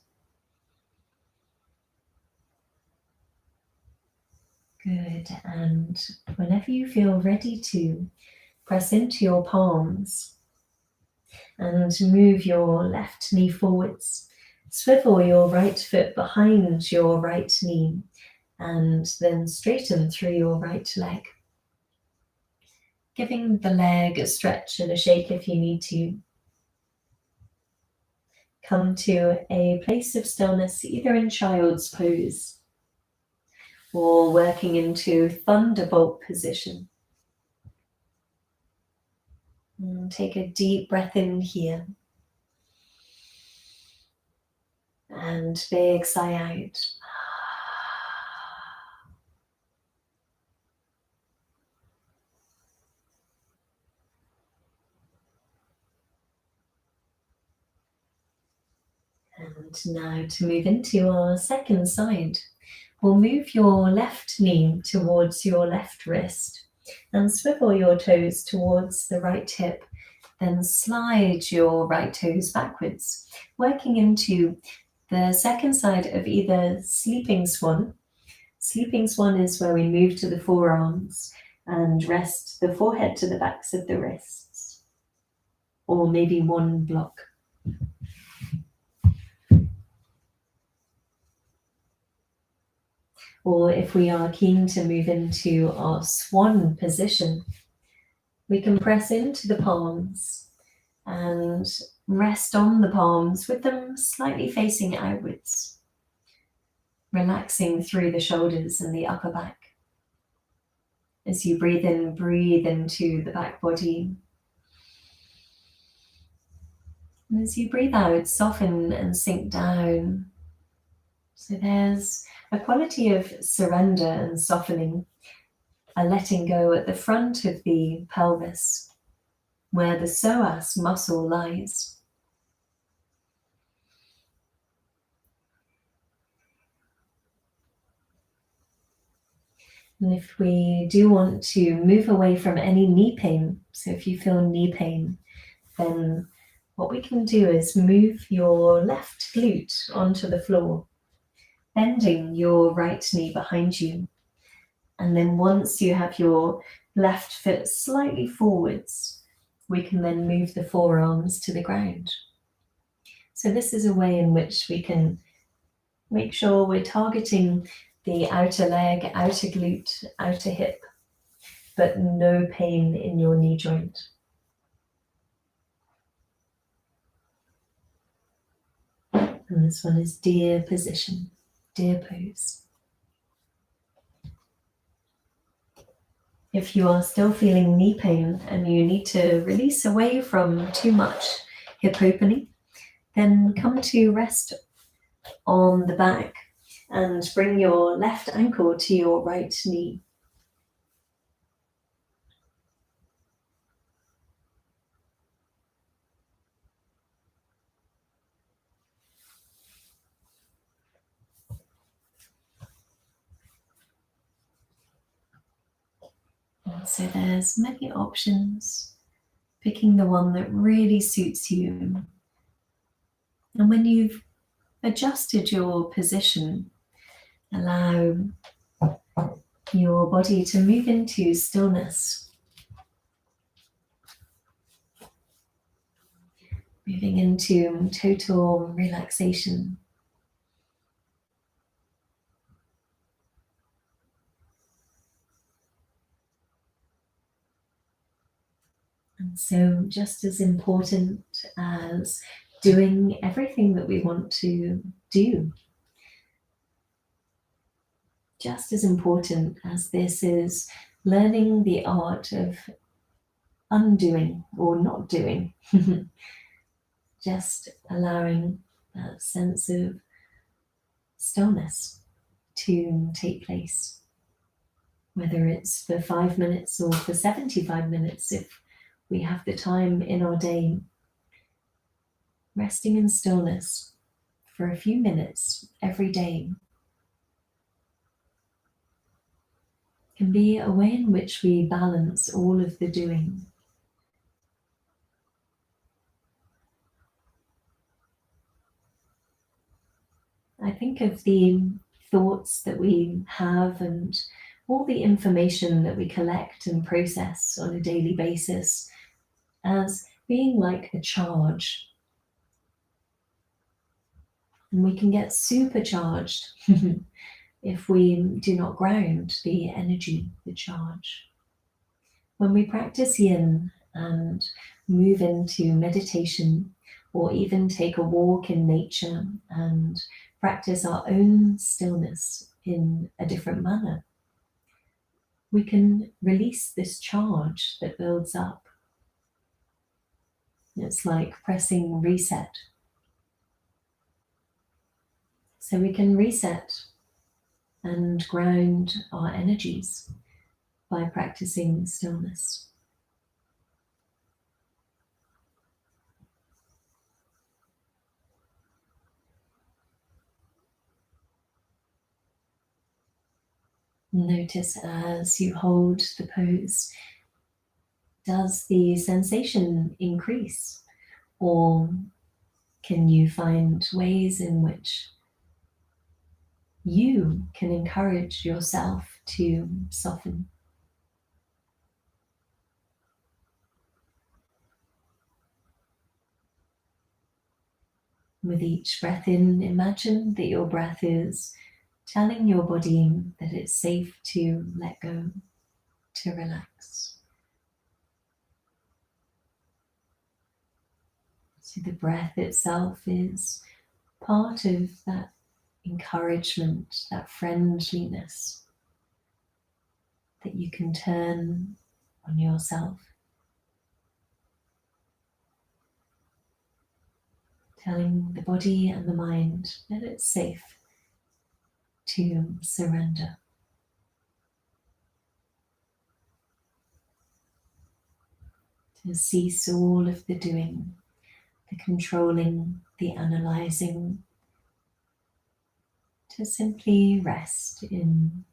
Good, and whenever you feel ready to, press into your palms and move your left knee forwards. Swivel your right foot behind your right knee and then straighten through your right leg. Giving the leg a stretch and a shake if you need to. Come to a place of stillness, either in child's pose or working into thunderbolt position. And take a deep breath in here. And big sigh out. And now to move into our second side, we'll move your left knee towards your left wrist and swivel your toes towards the right hip. Then slide your right toes backwards, working into the second side of either sleeping swan. Sleeping swan is where we move to the forearms and rest the forehead to the backs of the wrists, or maybe one block. Or if we are keen to move into our swan position, we can press into the palms and rest on the palms with them slightly facing outwards, relaxing through the shoulders and the upper back. As you breathe in, breathe into the back body. And as you breathe out, soften and sink down. So there's a quality of surrender and softening, a letting go at the front of the pelvis, where the psoas muscle lies. And if we do want to move away from any knee pain, so if you feel knee pain, then what we can do is move your left glute onto the floor, bending your right knee behind you. And then once you have your left foot slightly forwards, we can then move the forearms to the ground. So this is a way in which we can make sure we're targeting the outer leg, outer glute, outer hip, but no pain in your knee joint. And this one is deer position, deer pose. If you are still feeling knee pain and you need to release away from too much, hip opening, then come to rest on the back and bring your left ankle to your right knee. And so there's many options, picking the one that really suits you. And when you've adjusted your position, allow your body to move into stillness, moving into total relaxation. And so just as important as doing everything that we want to do, just as important as this is learning the art of undoing or not doing, just allowing that sense of stillness to take place, whether it's for 5 minutes or for 75 minutes, if we have the time in our day. Resting in stillness for a few minutes every day can be a way in which we balance all of the doing. I think of the thoughts that we have and all the information that we collect and process on a daily basis as being like a charge. And we can get supercharged if we do not ground the energy, the charge. When we practice yin and move into meditation, or even take a walk in nature and practice our own stillness in a different manner, we can release this charge that builds up. It's like pressing reset. So we can reset and ground our energies by practicing stillness. Notice as you hold the pose, does the sensation increase, or can you find ways in which you can encourage yourself to soften? With each breath in, imagine that your breath is telling your body that it's safe to let go, to relax. So the breath itself is part of that encouragement, that friendliness that you can turn on yourself, telling the body and the mind that it's safe to surrender. To cease all of the doing, the controlling, the analyzing, to simply rest in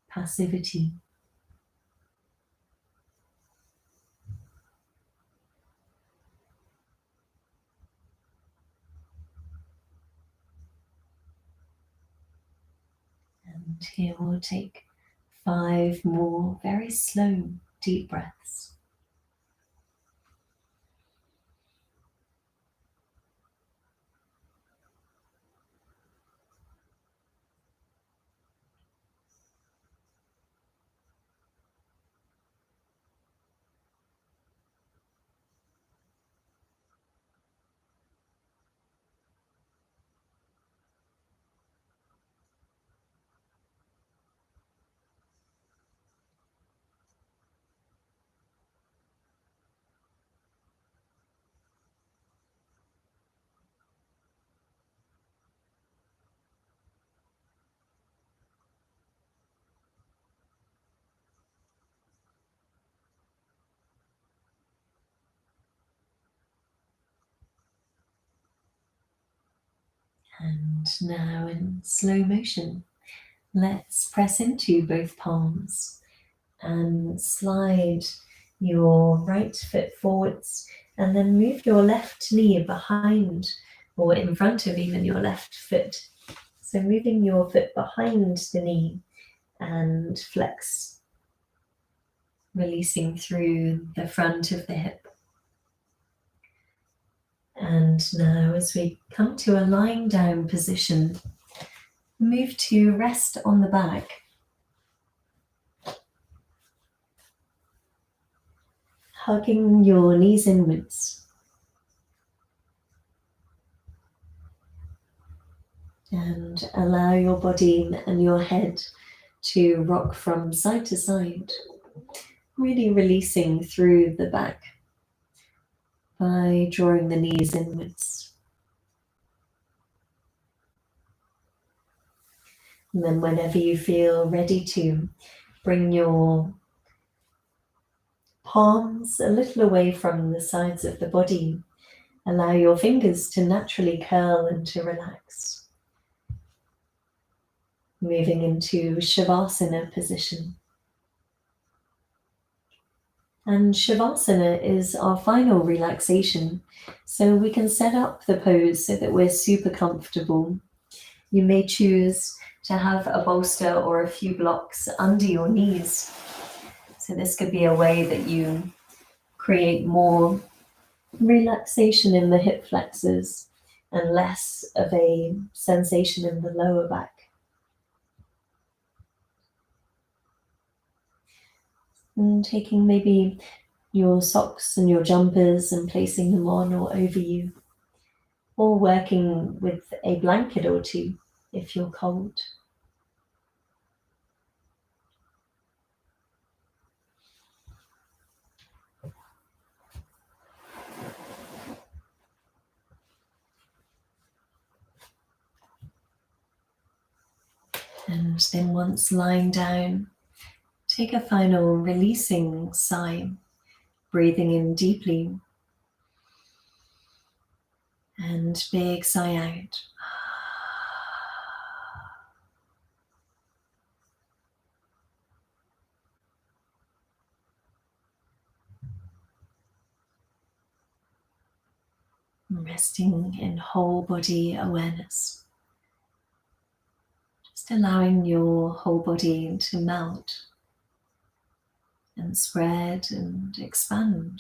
passivity. And here we'll take 5 more very slow, deep breaths. And now in slow motion, let's press into both palms and slide your right foot forwards, and then move your left knee behind or in front of even your left foot. So moving your foot behind the knee and flex, releasing through the front of the hip. And now as we come to a lying down position, move to rest on the back. Hugging your knees inwards. And allow your body and your head to rock from side to side, really releasing through the back by drawing the knees inwards. And then whenever you feel ready to, bring your palms a little away from the sides of the body. Allow your fingers to naturally curl and to relax. Moving into Shavasana position. And Shavasana is our final relaxation, so we can set up the pose so that we're super comfortable. You may choose to have a bolster or a few blocks under your knees. So this could be a way that you create more relaxation in the hip flexors and less of a sensation in the lower back. And taking maybe your socks and your jumpers and placing them on or over you, or working with a blanket or two if you're cold. And then once lying down, take a final releasing sigh, breathing in deeply and big sigh out. Resting in whole body awareness. Just allowing your whole body to melt and spread and expand.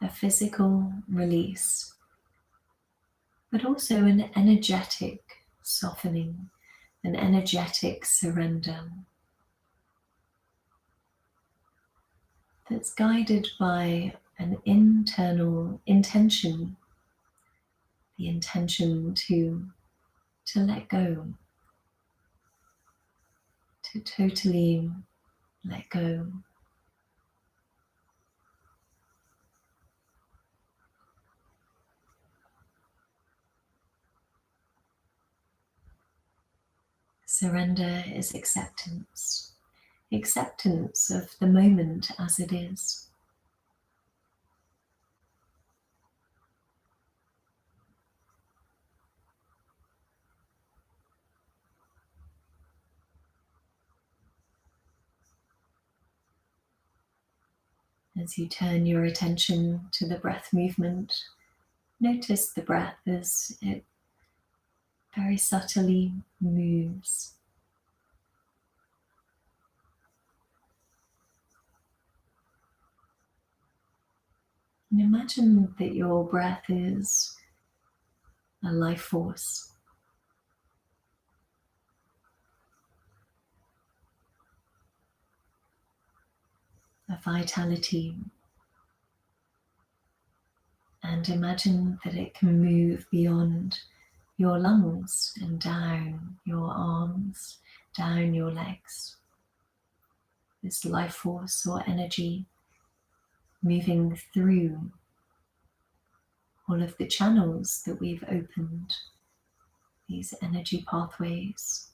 A physical release, but also an energetic softening, an energetic surrender that's guided by an internal intention, the intention to let go, to totally let go. Surrender is acceptance, acceptance of the moment as it is. As you turn your attention to the breath movement, notice the breath as it very subtly moves. And imagine that your breath is a life force. A vitality, and imagine that it can move beyond your lungs and down your arms, down your legs. This life force or energy moving through all of the channels that we've opened, these energy pathways.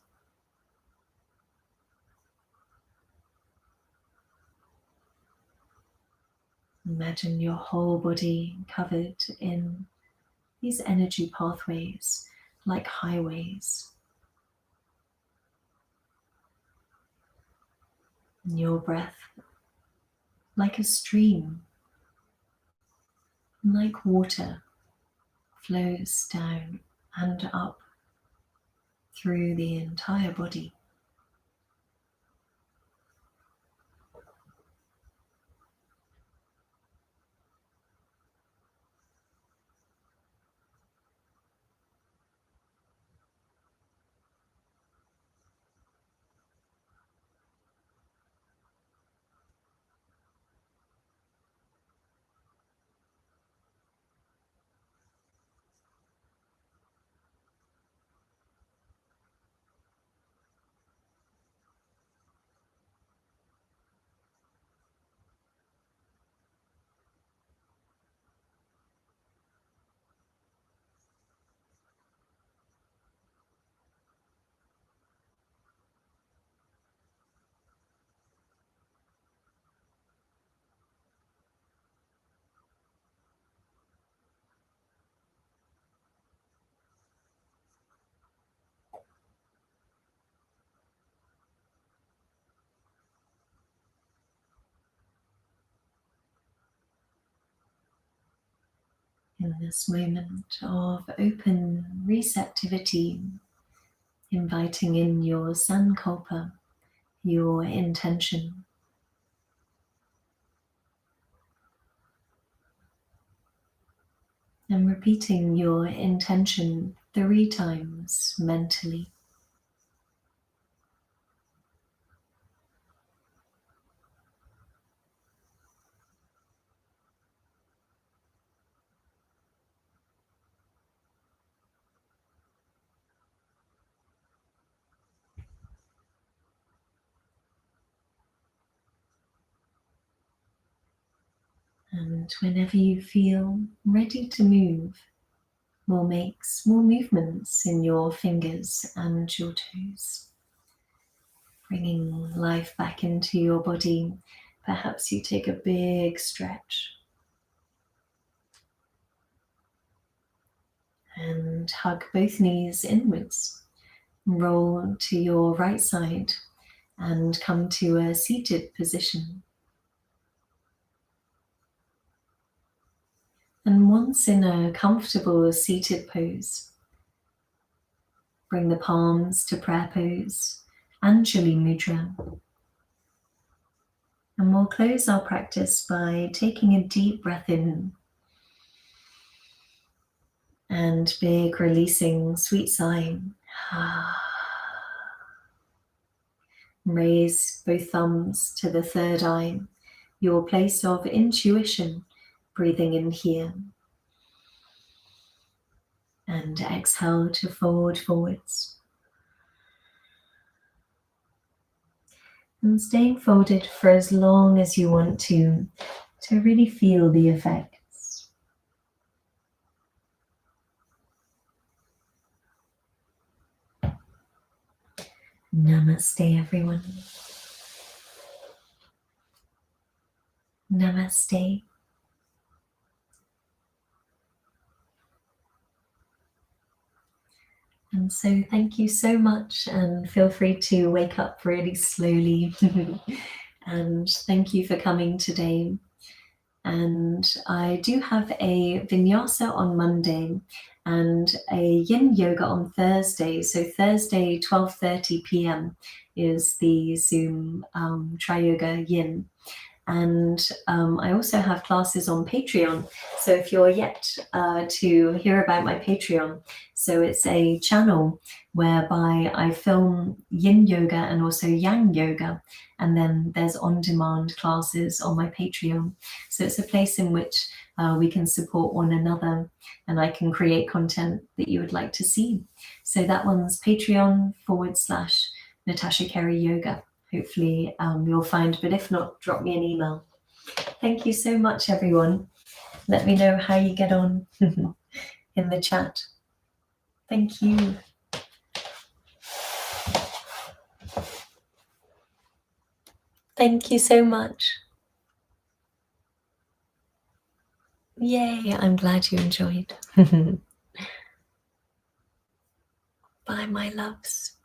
Imagine your whole body covered in these energy pathways like highways. And your breath like a stream, like water, flows down and up through the entire body. In this moment of open receptivity, inviting in your sankalpa, your intention. And repeating your intention 3 times mentally. And whenever you feel ready to move, we'll make small movements in your fingers and your toes, bringing life back into your body. Perhaps you take a big stretch and hug both knees inwards. Roll to your right side and come to a seated position. And once in a comfortable seated pose, bring the palms to prayer pose, Anjali Mudra. And we'll close our practice by taking a deep breath in and big releasing sweet sigh. Raise both thumbs to the third eye, your place of intuition, breathing in here. And exhale to fold forwards. And staying folded for as long as you want to really feel the effects. Namaste, everyone. Namaste. And so thank you so much, and feel free to wake up really slowly. And thank you for coming today. And I do have a Vinyasa on Monday and a Yin Yoga on Thursday. So Thursday, 12:30 p.m. is the Zoom Tri-Yoga Yin. And I also have classes on Patreon. So if you're yet to hear about my Patreon, so it's a channel whereby I film Yin Yoga and also Yang Yoga. And then there's on-demand classes on my Patreon. So it's a place in which we can support one another, and I can create content that you would like to see. So that one's Patreon/Natasha Kerry Yoga. Hopefully you'll find, but if not, drop me an email. Thank you so much, everyone. Let me know how you get on in the chat. Thank you. Thank you so much. Yay, I'm glad you enjoyed. Bye, my loves.